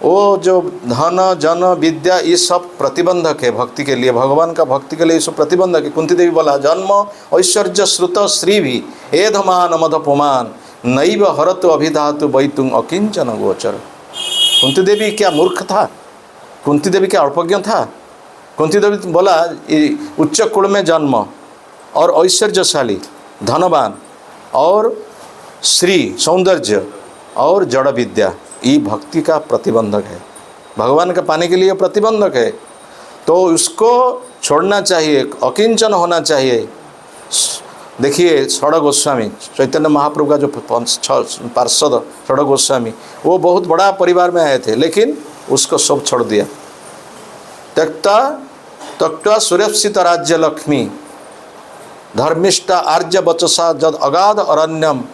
वो जो धन जन विद्या ये सब प्रतिबंधक है भक्ति के लिए, भगवान का भक्ति के लिए ये सब प्रतिबंधक है। कुंती देवी बोला जन्म ऐश्वर्य श्रुत श्री भी एधमान मधपुमान नैव हरतु अभिधातु वैतुं अकिंचन गोचर। कुंती देवी क्या मूर्ख था? कुंती देवी क्या अल्पज्ञ था? कुंती देवी बोला उच्च कुल में जन्म और ऐश्वर्यशाली धनवान और श्री सौंदर्य और जड़ विद्या ये भक्ति का प्रतिबंधक है, भगवान का पाने के लिए प्रतिबंधक है। तो उसको छोड़ना चाहिए, अकिंचन होना चाहिए। देखिए षड़ गोस्वामी चैतन्य महाप्रभु का जो पार्षद षड़ गोस्वामी वो बहुत बड़ा परिवार में आए थे, लेकिन उसको सब छोड़ दिया। त्यक्ता सुरक्षित राज्य लक्ष्मी धर्मिष्ठा आर्य वचसा जद अगाध अरण्यम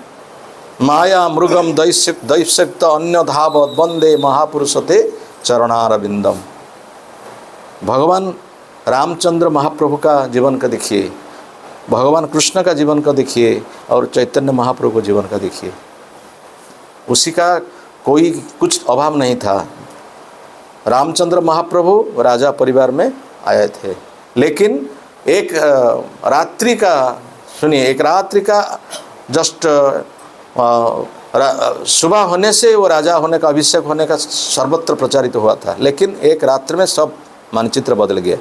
माया मृगम दैश्यक्त अन्य धावत वंदे महापुरुषते चरणारविंदम। भगवान रामचंद्र महाप्रभु का जीवन का देखिए, भगवान कृष्ण का जीवन का देखिए और चैतन्य महाप्रभु का जीवन का देखिए, उसी का कोई कुछ अभाव नहीं था। रामचंद्र महाप्रभु राजा परिवार में आए थे, लेकिन एक रात्रि का सुनिए, एक रात्रि का जस्ट सुबह होने से वो राजा होने का अभिषेक होने का सर्वत्र प्रचारित हुआ था, लेकिन एक रात्रि में सब मानचित्र बदल गया।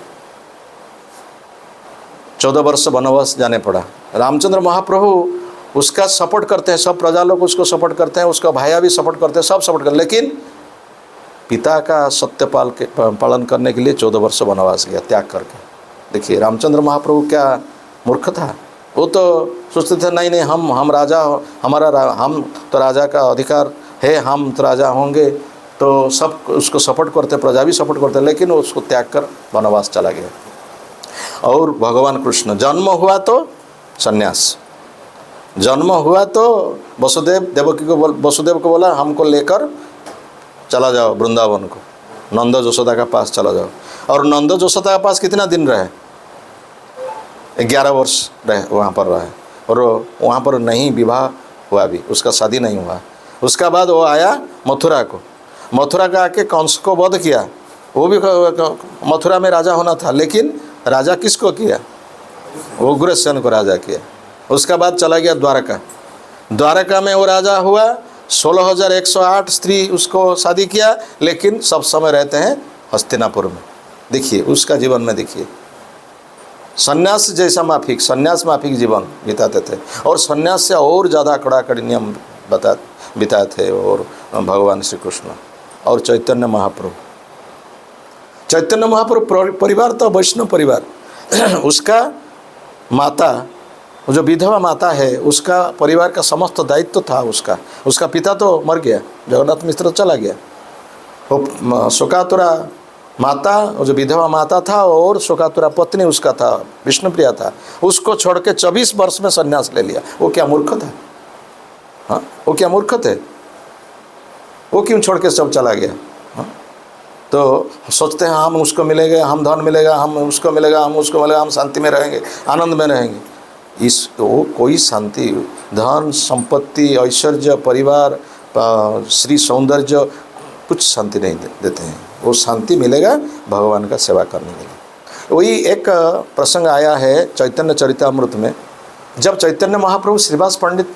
14 वर्ष वनवास जाने पड़ा। रामचंद्र महाप्रभु उसका सपोर्ट करते हैं, सब प्रजा लोग उसको सपोर्ट करते हैं, उसका भाया भी सपोर्ट करते हैं, सब सपोर्ट करते हैं, लेकिन पिता का सत्यपाल के पालन करने के लिए 14 वर्ष वनवास गया त्याग करके। देखिए रामचंद्र महाप्रभु क्या मूर्ख था। वो तो सोचते थे नहीं हम राजा, हम तो राजा का अधिकार है, हम तो राजा होंगे, तो सब उसको सपोर्ट करते, प्रजा भी सपोर्ट करते, लेकिन वो उसको त्याग कर वनवास चला गया। और भगवान कृष्ण जन्म हुआ तो सन्यास, जन्म हुआ तो वसुदेव को बोला हमको लेकर चला जाओ वृंदावन को, नंद यशोदा का पास चला जाओ। और नंद यशोदा का पास कितना दिन रहे? 11 वर्ष रहे, वहाँ पर रहे, और वहाँ पर नहीं विवाह हुआ भी, उसका शादी नहीं हुआ। उसका बाद वो आया मथुरा को, मथुरा का आके कंस को वध किया। वो भी मथुरा में राजा होना था, लेकिन राजा किसको किया? वो उग्रसेन को राजा किया। उसका बाद चला गया द्वारका, द्वारका में वो राजा हुआ, 16,108 स्त्री उसको शादी किया, लेकिन सब समय रहते हैं हस्तिनापुर में। देखिए उसका जीवन में देखिए, सन्यास जैसा माफिक, सन्यास माफिक जीवन बिताते थे, और सन्यास से और ज़्यादा कड़ाकड़ी नियम बिताए थे। और भगवान श्री कृष्ण और चैतन्य महाप्रभु परिवार तो वैष्णव परिवार। उसका माता वो जो विधवा माता है उसका परिवार का समस्त दायित्व था उसका पिता तो मर गया, जगन्नाथ मिश्र चला गया। वो शोकातुरा माता, वो जो विधवा माता था और शोकातुरा पत्नी उसका था, विष्णुप्रिया था, उसको छोड़ के 24 वर्ष में संन्यास ले लिया। वो क्या मूर्ख था? हाँ, वो क्या मूर्ख थे? वो क्यों छोड़ के सब चला गया? हाँ? तो सोचते हैं हम उसको मिलेंगे, हम धन मिलेगा, हम उसको मिलेगा, हम उसको मिलेगा, हम शांति में रहेंगे, आनंद में रहेंगे। इस वो कोई शांति, धन संपत्ति, ऐश्वर्य, परिवार, श्री सौंदर्य कुछ शांति नहीं देते हैं। वो शांति मिलेगा भगवान का सेवा करने के लिए। वही एक प्रसंग आया है चैतन्य चरितामृत में, जब चैतन्य महाप्रभु श्रीवास पंडित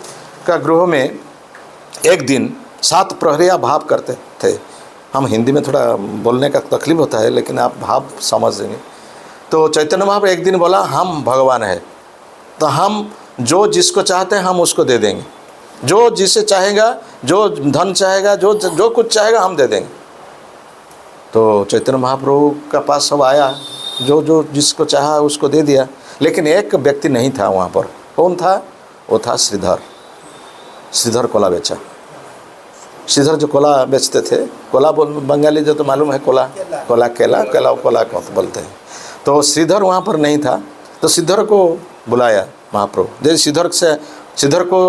का गृह में एक दिन 7 प्रहरिया भाव करते थे। हम हिंदी में थोड़ा बोलने का तकलीफ होता है, लेकिन आप भाव समझ देंगे। तो चैतन्य महाप्रभु एक दिन बोला, हम भगवान है, तो हम जो जिसको चाहते हैं हम उसको दे देंगे, जो जिसे चाहेगा, जो धन चाहेगा, जो कुछ चाहेगा हम दे देंगे। तो चैतन्य महाप्रभु का पास सब आया, जो जिसको चाहा उसको दे दिया, लेकिन एक व्यक्ति नहीं था वहाँ पर। कौन था? वो था श्रीधर कोला बेचा। श्रीधर जो कोला बेचते थे, कोला बंगाली जो तो मालूम है, कोला कोला बोलते हैं। तो श्रीधर वहाँ पर नहीं था, तो श्रीधर को बुलाया महाप्रभु। जैसे श्रीधर को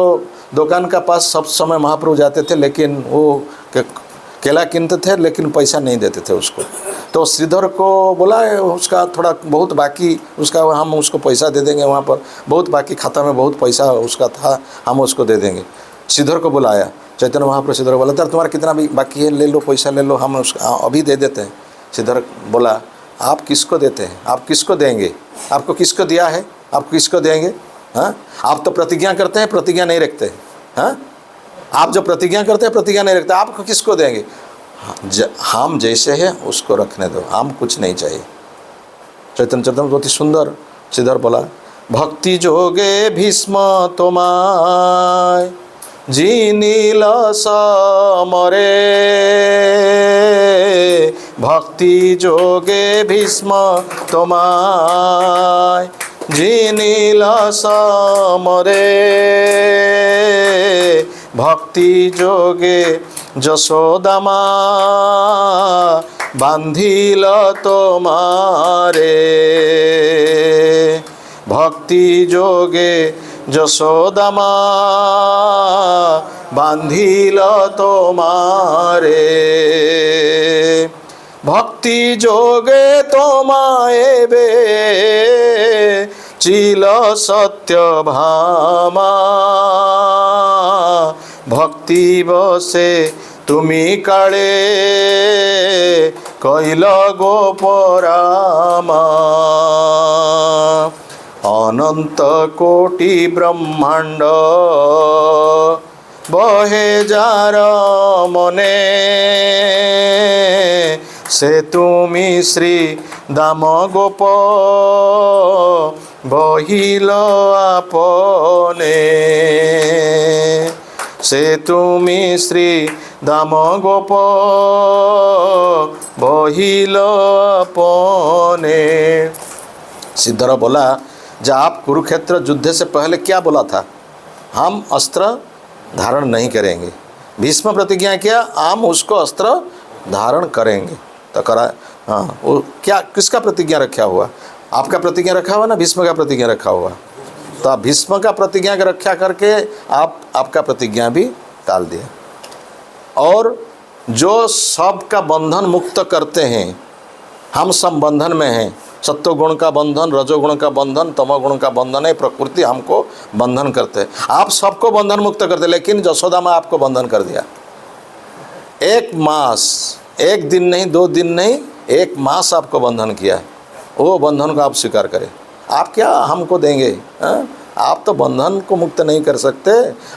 दुकान का पास सब समय महाप्रभु जाते थे, लेकिन वो केला कीनते थे, लेकिन पैसा नहीं देते थे उसको। तो श्रीधर को बोला, उसका थोड़ा बहुत बाकी, उसका हम उसको पैसा दे देंगे, वहाँ पर बहुत बाकी, खाता में बहुत पैसा उसका था, हम उसको दे देंगे। श्रीधर को बुलाया चैतन्य महाप्रभु। श्रीधर बोला, तर तुम्हारा कितना भी बाकी है ले लो, पैसा ले लो, हम उसका अभी दे देते हैं। श्रीधर बोला, आप किसको देते हैं? आप किसको देंगे? आपको किसको दिया है? आप किसको देंगे? हाँ, आप तो प्रतिज्ञा करते हैं, प्रतिज्ञा नहीं रखते हैं। हाँ, आप जो प्रतिज्ञा करते हैं, प्रतिज्ञा नहीं रखते, आपको किसको देंगे? हम जैसे हैं उसको रखने दो, हम कुछ नहीं चाहिए। चैतन्य चरितामृत बहुत ही सुंदर। श्रीधर बोला, भक्ति जोगे भीष्म तोमाय जिनील समरे, भक्ति जोगे भीष्म तोमाय जिनील समरे, भक्ति जोगे যশোদা মা বান্ধিল তোমারে, ভক্তি যোগে যশোদা মা বান্ধিল তোমারে, ভক্তি যোগে তোমায়েবে চিল সত্যভামা, ভক্তি বসে তুমি কালে কইল গোপরামা, অনন্ত কোটি ব্রহ্মাণ্ড বহে যার মনে, সে তুমি শ্রী দাম গোপ বহিল আপনে, সে তুমি শ্রী দাম গোপ বহিল अपने। सिद्धर बोला, जब आप कुरुक्षेत्र युद्ध से पहले क्या बोला था? हम अस्त्र धारण नहीं करेंगे। भीष्म प्रतिज्ञा किया, हम उसको अस्त्र धारण करेंगे। तो करा, हाँ, वो क्या किसका प्रतिज्ञा रखा हुआ? आपका प्रतिज्ञा रखा हुआ ना, भीष्म का प्रतिज्ञा रखा हुआ। तो आप भीष्म का प्रतिज्ञा की रक्षा करके आपका प्रतिज्ञा भी टाल दिया। और जो सब का बंधन मुक्त करते हैं, हम सब बंधन में हैं। सत्वगुण का बंधन, रजोगुण का बंधन, तमोगुण का बंधन है, प्रकृति हमको बंधन करते हैं। आप सबको बंधन मुक्त करते, लेकिन यशोदा माँ आपको बंधन कर दिया। 1 मास, 1 दिन नहीं, 2 दिन नहीं, 1 मास आपको बंधन किया। वो बंधन को आप स्वीकार करें। आप क्या हमको देंगे? आप तो बंधन को मुक्त नहीं कर सकते,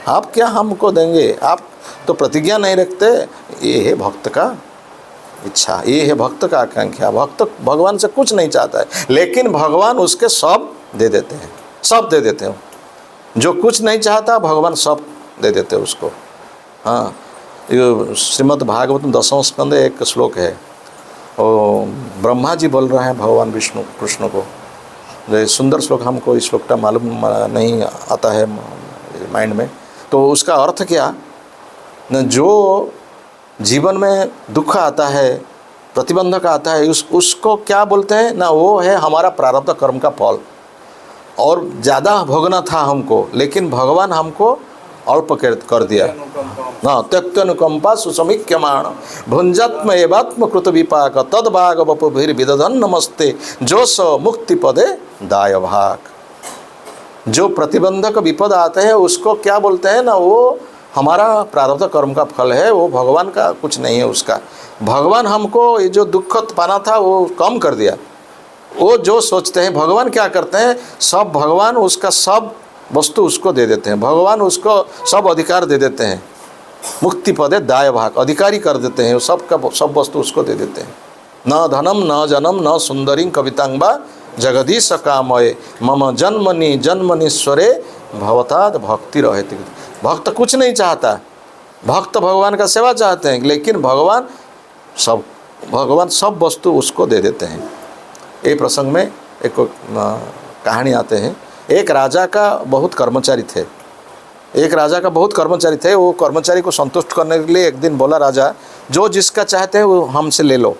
आप क्या हमको देंगे? आप तो प्रतिज्ञा नहीं रखते। ये है भक्त का इच्छा, ये है भक्त का आकांक्षा। भक्त भगवान से कुछ नहीं चाहता है, लेकिन भगवान उसके सब दे देते हैं, सब दे देते हैं। जो कुछ नहीं चाहता भगवान सब दे देते हैं उसको। हाँ, ये श्रीमद् भागवतम 10वें स्कंद एक श्लोक है। ब्रह्मा जी बोल रहे हैं भगवान विष्णु कृष्ण को, जो सुंदर श्लोक, हमको इस श्लोक का मालूम नहीं आता है माइंड में। तो उसका अर्थ क्या न, जो जीवन में दुख आता है, प्रतिबंधक आता है, उसको क्या बोलते हैं ना, वो है हमारा प्रारब्ध कर्म का फल। और ज़्यादा भोगना था हमको, लेकिन भगवान हमको अल्प कर दिया। हाँ, त्यक्तनुकंपा सुसमीक्यमाण भुंजात्म एवात्म कृत विपाक तद भाग वपुभिर विदधन नमस्ते जो स मुक्ति पदे दाय भाग। जो प्रतिबंधक विपद आते हैं उसको क्या बोलते हैं ना, वो हमारा प्रारब्ध कर्म का फल है, वो भगवान का कुछ नहीं है उसका। भगवान हमको ये जो दुख पाना था वो कम कर दिया। वो जो सोचते हैं, भगवान क्या करते हैं, सब भगवान उसका सब वस्तु उसको दे देते हैं, भगवान उसको सब अधिकार दे देते हैं। मुक्ति पदे दाय भाग, अधिकारी कर देते हैं, सब का सब वस्तु उसको दे देते हैं। न धनम न जनम न सुंदरी कवितांबा जगदीश कामये मम जन्मनि जन्मनीश्वरे भवताद भक्ति रहती। भक्त कुछ नहीं चाहता, भक्त भगवान का सेवा चाहते हैं, लेकिन भगवान सब वस्तु उसको दे देते हैं। ये प्रसंग में एक कहानी आते हैं। एक राजा का बहुत कर्मचारी थे। वो कर्मचारी को संतुष्ट करने के लिए एक दिन बोला राजा, जो जिसका चाहते हैं वो हमसे ले लो,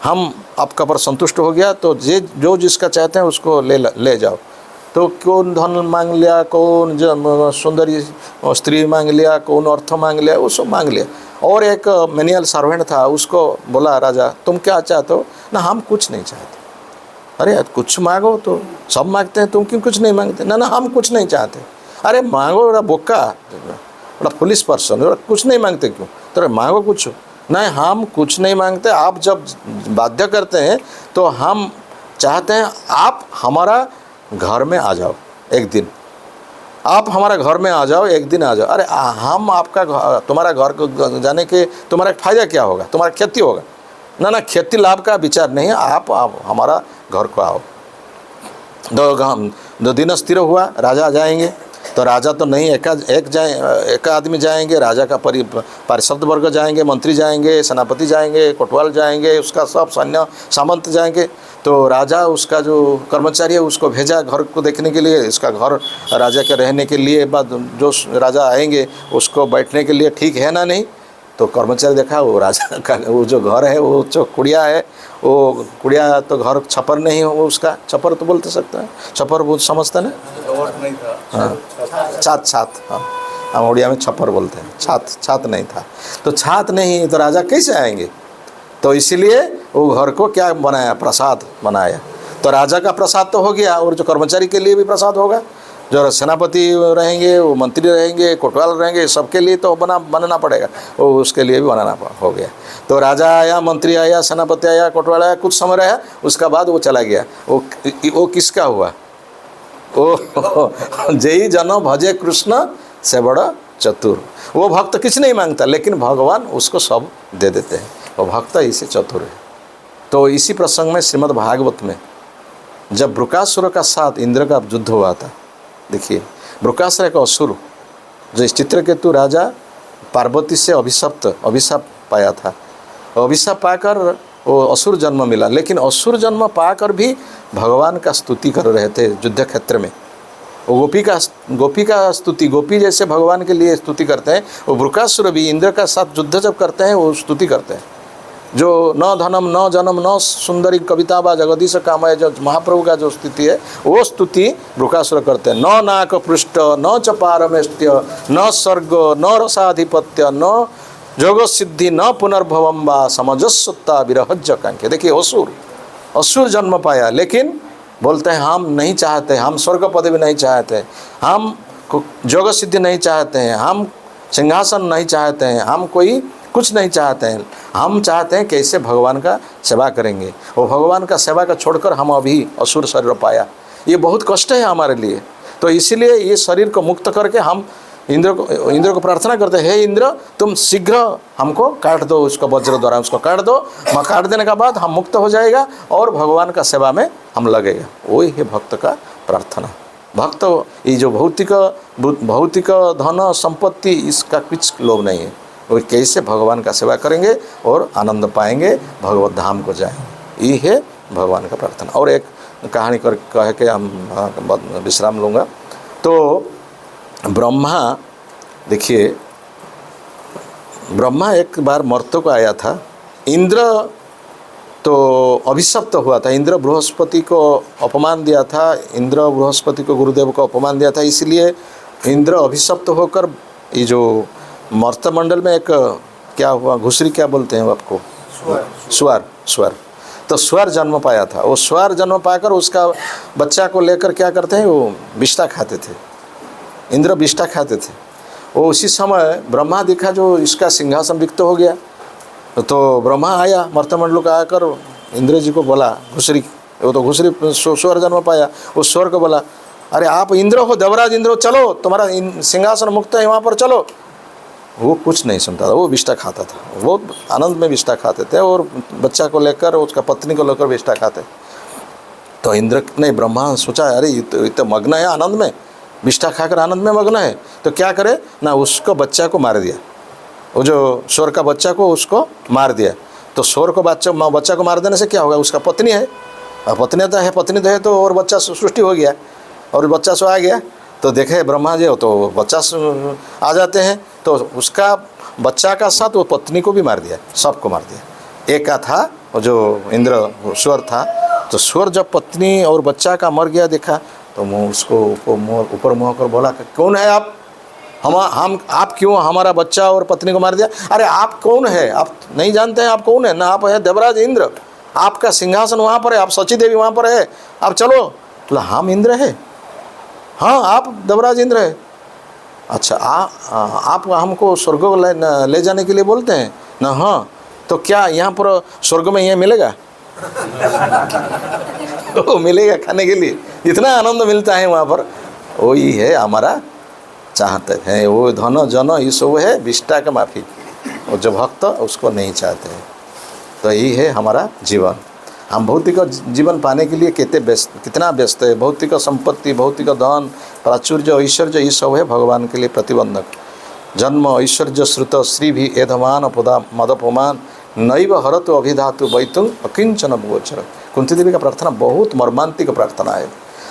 हम आपका पर संतुष्ट हो गया, तो जो जिसका चाहते हैं उसको ले जाओ। तो कौन धन मांग लिया, कौन सुंदरी स्त्री मांग लिया, कौन अर्थ मांग लिया, वो सब मांग लिया। और एक मैनुअल सर्वेंट था, उसको बोला राजा, तुम क्या चाहते हो? ना, हम कुछ नहीं चाहते। अरे यार, कुछ मांगो, तो सब मांगते हैं, तुम क्यों कुछ नहीं मांगते? ना, हम कुछ नहीं चाहते। अरे मांगो, बड़ा बोका, बड़ा पुलिस पर्सन, कुछ नहीं मांगते क्यों? तो मांगो कुछ। नहीं, हम कुछ नहीं मांगते। आप जब बाध्य करते हैं तो हम चाहते हैं आप हमारा घर में आ जाओ एक दिन, आप हमारा घर में आ जाओ, एक दिन आ जाओ। अरे हम आपका तुम्हारा घर को जाने के तुम्हारा फायदा क्या होगा? तुम्हारा खेती होगा? ना, खेती लाभ का विचार नहीं है, आप हमारा घर को आओ। दो दिन स्थिर हुआ, राजा जाएंगे। तो राजा तो नहीं, एक आदमी जाएंगे, राजा का पार्षद वर्ग जाएंगे, मंत्री जाएंगे, सेनापति जाएंगे, कोतवाल जाएंगे, उसका सब सैन्य सामंत जाएंगे। तो राजा उसका जो कर्मचारी है उसको भेजा घर को देखने के लिए, इसका घर राजा के रहने के लिए, बाद जो राजा आएंगे उसको बैठने के लिए ठीक है ना नहीं। तो कर्मचारी देखा, वो राजा का वो जो घर है वो जो कुड़िया है, वो कुड़िया तो घर छप्पर नहीं है, वो उसका छप्पर तो बोलते सकते हैं, छप्पर बहुत समझते ना। हाँ, छात, हाँ, हम उड़िया में छप्पर बोलते हैं, छात नहीं था। तो छात नहीं तो राजा कैसे आएंगे? तो इसीलिए वो घर को क्या बनाया, प्रसाद बनाया। तो राजा का प्रसाद तो हो गया, और जो कर्मचारी के लिए भी प्रसाद होगा, जो सेनापति रहेंगे, वो मंत्री रहेंगे, कोतवाल रहेंगे, सबके लिए तो बनाना पड़ेगा, वो उसके लिए भी बनाना हो गया। तो राजा आया, मंत्री आया, सेनापति आया, कोतवाल आया, कुछ समय रहा, उसका बाद वो चला गया। वो किसका हुआ? वो जय जन भजे कृष्ण से बड़ा चतुर। वो भक्त कुछ नहीं मांगता, लेकिन भगवान उसको सब दे देते हैं। वो भक्त इसे चतुर है। तो इसी प्रसंग में श्रीमद् भागवत में जब वृकासुर का साथ इंद्र का युद्ध हुआ था, देखिए वृकासुर का असुर, जो इस चित्रकेतु राजा पार्वती से अभिशाप पाया था, अभिशाप पाकर वो असुर जन्म मिला। लेकिन असुर जन्म पाकर भी भगवान का स्तुति कर रहे थे युद्ध क्षेत्र में। वो गोपी का स्तुति, गोपी जैसे भगवान के लिए स्तुति करते हैं, वो वृकासुर भी इंद्र का साथ युद्ध जब करते हैं वो स्तुति करते हैं। जो न धनम न जनम न सुंदरी कविता व जगदीश कामय, जो महाप्रभु का जो स्तुति है वो स्तुति वृकासुर करते हैं। न नाक पृष्ठ न च पारमेष्ट्य न स्वर्ग न रसाधिपत्य न जोग सिद्धि न पुनर्भवम वा समजस्वता विरहज कांख्य। देखिए असुर जन्म पाया, लेकिन बोलते हैं हम नहीं चाहते, हम स्वर्ग पद भी नहीं चाहते, हम जोग सिद्धि नहीं चाहते हैं, हम सिंहासन नहीं चाहते हैं, हम कोई कुछ नहीं चाहते हैं। हम चाहते हैं कैसे भगवान का सेवा करेंगे। वो भगवान का सेवा का छोड़कर हम अभी असुर शरीर पाया, ये बहुत कष्ट है हमारे लिए। तो इसीलिए ये शरीर को मुक्त करके हम इंद्र को प्रार्थना करते हैं, हे इंद्र तुम शीघ्र हमको काट दो, उसको वज्र द्वारा उसको काट दो। काट देने के बाद हम मुक्त हो जाएगा और भगवान का सेवा में हम लगेगा। वही है भक्त का प्रार्थना। भक्त ये जो भौतिक धन संपत्ति इसका कुछ लोभ नहीं है, वो कैसे भगवान का सेवा करेंगे और आनंद पाएंगे, भगवत धाम को जाएंगे। ये है भगवान का प्रार्थना। और एक कहानी कर कह के हम विश्राम लूँगा। तो ब्रह्मा, देखिए ब्रह्मा एक बार मर्त्य को आया था। इंद्र तो अभिशप्त हुआ था, इंद्र बृहस्पति को अपमान दिया था, इंद्र बृहस्पति को गुरुदेव को अपमान दिया था, इसलिए इंद्र अभिशप्त होकर ये जो मर्त्य मंडल में एक क्या हुआ, घुसरी क्या बोलते हैं आपको, स्वर तो स्वर जन्म पाया था। वो स्वर जन्म पाकर उसका बच्चा को लेकर क्या करते हैं, वो विष्ठा खाते थे, इंद्र विष्ठा खाते थे। वो उसी समय ब्रह्मा दिखा जो इसका सिंहासन रिक्त हो गया, तो ब्रह्मा आया मर्त्यमंडल को आकर इंद्र जी को बोला, घुसरी, वो तो घुसरी स्वर जन्म पाया, उस स्वर को बोला, अरे आप इंद्र हो, देवराज इंद्र हो, चलो तुम्हारा सिंहासन मुक्त है, वहाँ पर चलो। वो कुछ नहीं सुनता था, वो विष्ठा खाता था, वो आनंद में विष्ठा खाते थे और बच्चा को लेकर उसका पत्नी को लेकर विष्ठा खाते। तो इंद्र ने, ब्रह्मा सोचा अरे ये तो मग्न है आनंद में, विष्ठा खाकर आनंद में मग्न है, तो क्या करे ना, उसको बच्चा को मार दिया, वो जो स्वर का बच्चा को उसको मार दिया। तो स्वर को बच्चा को मार देने से क्या होगा, उसका पत्नी है, पत्नी तो है तो और बच्चा सृष्टि हो गया और बच्चा सो आ गया। तो देखे ब्रह्मा जी, तो बच्चा आ जाते हैं, तो उसका बच्चा का साथ वो पत्नी को भी मार दिया, सबको मार दिया। एक का था वो जो इंद्र स्वर था, तो स्वर जब पत्नी और बच्चा का मर गया देखा, तो मुँह उसको ऊपर मुँह कर बोला, कौन है आप, हम आप क्यों हमारा बच्चा और पत्नी को मार दिया? अरे आप कौन है, आप नहीं जानते हैं आप कौन है ना, आप है देवराज इंद्र, आपका सिंहासन वहाँ पर है, आप सची देवी वहाँ पर है, आप चलो। बोला हम इंद्र है, हाँ आप देवराज इंद्र है। अच्छा आप हमको स्वर्ग को ले जाने के लिए बोलते हैं ना? हाँ, तो क्या यहाँ पर स्वर्ग में ये मिलेगा? वो मिलेगा खाने के लिए, इतना आनंद मिलता है वहाँ पर, वही है हमारा चाहते हैं। वो धन जन ये सब है विष्ठा का माफी, और जो भक्त उसको नहीं चाहते हैं। तो यही है हमारा जीवन। हम भौतिक जीवन पाने के लिए कितना व्यस्त है, भौतिक संपत्ति, भौतिक धन, प्राचुर्य, ऐश्वर्य, ये सब है भगवान के लिए प्रतिबंधक। जन्म ऐश्वर्य श्रुत श्री भी एधमान पदा मदपमान नैव हरतु अभिधातु वैतुं अकिंचन गोचर। कुंती देवी का प्रार्थना बहुत मर्मांतिक प्रार्थना है।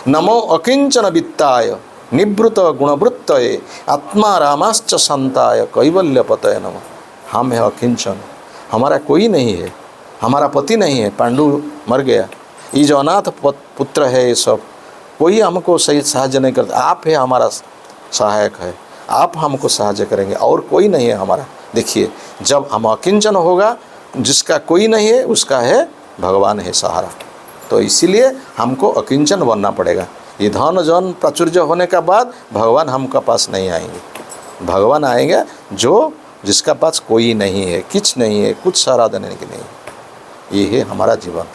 नमो अकिंचन वित्ताय निवृत गुणवृत्तये आत्मा रामाश्च संताय कैवल्य पतये नमः। हम है अकिंचन, हमारा कोई नहीं है, हमारा पति नहीं है, पांडु मर गया, ये जो अनाथ पुत्र है, ये सब कोई हमको सही साहाय्य नहीं करता, आप है हमारा सहायक है, आप हमको सहाय्य करेंगे, और कोई नहीं है हमारा। देखिए जब हम अकिंचन होगा, जिसका कोई नहीं है उसका है भगवान है सहारा। तो इसीलिए हमको अकिंचन बनना पड़ेगा। ये धन जन प्राचुर्य होने के बाद भगवान हमका पास नहीं आएंगे, भगवान आएंगे जो जिसका पास कोई नहीं है, कुछ नहीं है, कुछ सहारा देने की नहीं। ये है हमारा जीवन।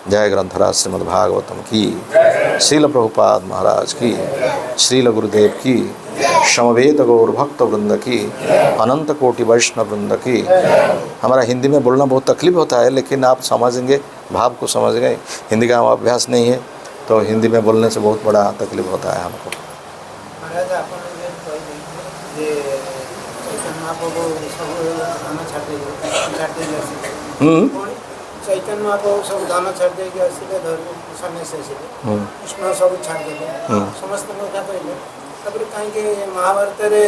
जय ग्रंथराज श्रीमद् भागवतम की, श्रील प्रभुपाद महाराज की, श्रील गुरुदेव की, समवेत गौर भक्त वृंद की, अनंत कोटि वैष्णव वृंद की। हमारा हिंदी में बोलना बहुत तकलीफ होता है, लेकिन आप समझेंगे, भाव को समझ गए। हिंदी का अभ्यास नहीं है तो हिंदी में बोलने से बहुत बड़ा तकलीफ होता है हमको। चैतन्य महाप्रभु सब दान छाड़ देके आसिले धर्म सन्यासी आसिले कृष्ण सब छाड़ देले समस्त लोग कहले तबरे काहे के महाभारत रे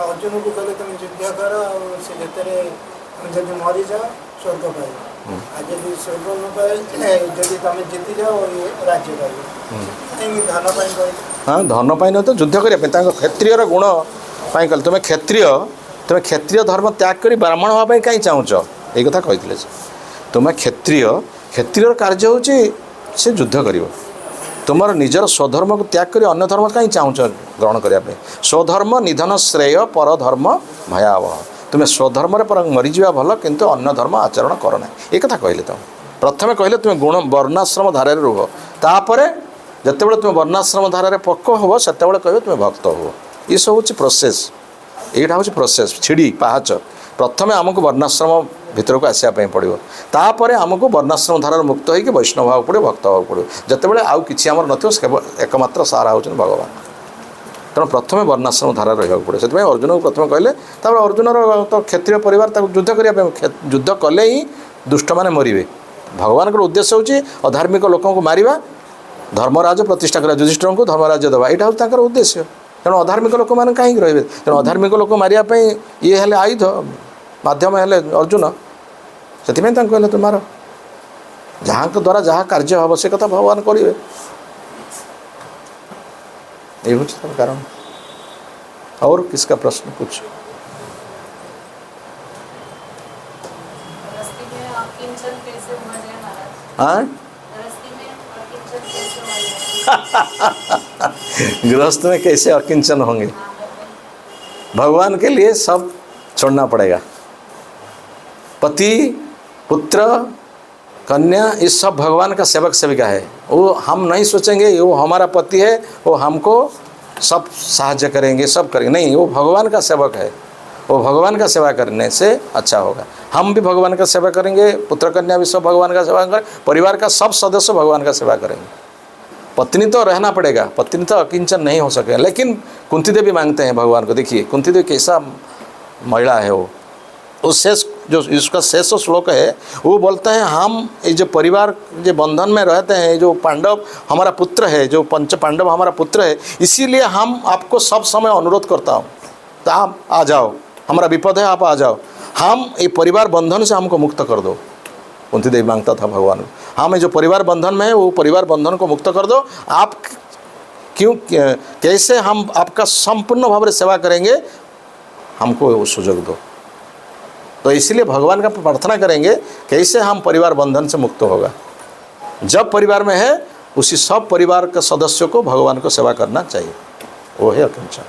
अर्जुन को कहले तुम युद्ध कर और से भीतर जब मरी जाओ स्वर्ग पाए, आज यदि स्वर्ग न पाए यदि तुम जीति जाओ ये राज्य पाए काहे धन पाए कहले। हाँ धन पाई न तो युद्ध करिया क्षत्रिय गुण पाई कहले तुम क्षत्रिय धर्म त्याग कर ब्राह्मण होगा कहीं चाहूच, ये कथा कहते तुम्हें क्षत्रिय कार्य हूँ से युद्ध कर, तुम निजर स्वधर्म को त्याग कर अन्य धर्म कहीं चाहूच ग्रहण करने। स्वधर्म निधन श्रेय पर धर्म भयावह। तुम्हें स्वधर्म पर मरीजा भल किंतु अन्य धर्म आचरण करना, ये कथा कहले। तुम प्रथम कहले तुम गुण वर्णाश्रम धारा रुह, तापर जितेबाला तुम वर्णाश्रम धारा पक्व हो से कह तुम भक्त हो। ये सब हूँ प्रोसेस, यहाँ हूँ प्रोसेस छिड़ी पाहाच। प्रथमे आमको वर्णाश्रम भितर को आसापी पड़ो, तापर आमको वर्णाश्रम धारा मुक्त होकर वैष्णव भाव पड़ो, भक्त भाव पड़ो। जितेबाला आउ कि आमर न केवल एकमात्र सहारा होचन भगवान। तेणु प्रथमे वर्णाश्रम धारा रहा पड़े। से अर्जुन को प्रथम कहले, अर्जुन तो क्षत्रिय परिवार युद्ध करने, युद्ध कले ही दुष्ट मैंने मरवे। भगवान उद्देश्य हूँ अधार्मिक लोक को मारिबा धर्मराज प्रतिष्ठा करा युधिष्ठिर को धर्मराज देवा यहाँ हूँ तांकर उद्देश्य तेणु अधार्मिक लोक मैंने कहीं रे तेणु अधार्मिक लोक मारिया ये हेले आयुध माध्यम हेले अर्जुन से कहले तुम मार जहाँ द्वारा जहाँ कार्य हम से कथा भगवान करेंगे ये हूँ कारण। और किसका प्रश्न पूछो। हाँ गृहस्थ में कैसे अकिंचन होंगे? भगवान के लिए सब छोड़ना पड़ेगा। पति पुत्र कन्या ये सब भगवान का सेवक सेविका है। वो हम नहीं सोचेंगे वो हमारा पति है वो हमको सब साहाय्य करेंगे सब करेंगे, नहीं, वो भगवान का सेवक है। वो भगवान का सेवा करने से अच्छा होगा। हम भी भगवान का सेवा करेंगे, पुत्र कन्या भी सब भगवान का सेवा करेंगे, परिवार का सब सदस्य भगवान का सेवा करेंगे। पत्नी तो रहना पड़ेगा, पत्नी तो अकिंचन नहीं हो सके। लेकिन कुंती देवी मांगते हैं भगवान को। देखिए कुंती देवी कैसा महिला है। वो शेष जो इसका शेष श्लोक है वो बोलते हैं हम ये जो परिवार जो बंधन में रहते हैं, जो पांडव हमारा पुत्र है, जो पंच पांडव हमारा पुत्र है, इसीलिए हम आपको सब समय अनुरोध करता हूँ तो आप आ जाओ, हमारा विपद है आप आ जाओ, हम ये परिवार बंधन से हमको मुक्त कर दो। कुंती देवी मांगता था भगवान को, हम ये जो परिवार बंधन में है वो परिवार बंधन को मुक्त कर दो। आप क्यों कैसे हम आपका संपूर्ण भाव में सेवा करेंगे, हमको वो सुजग दो। तो इसलिए भगवान का प्रार्थना करेंगे कैसे हम परिवार बंधन से मुक्त होगा। जब परिवार में है उसी सब परिवार के सदस्यों को भगवान को सेवा करना चाहिए, वो है अकिंचन।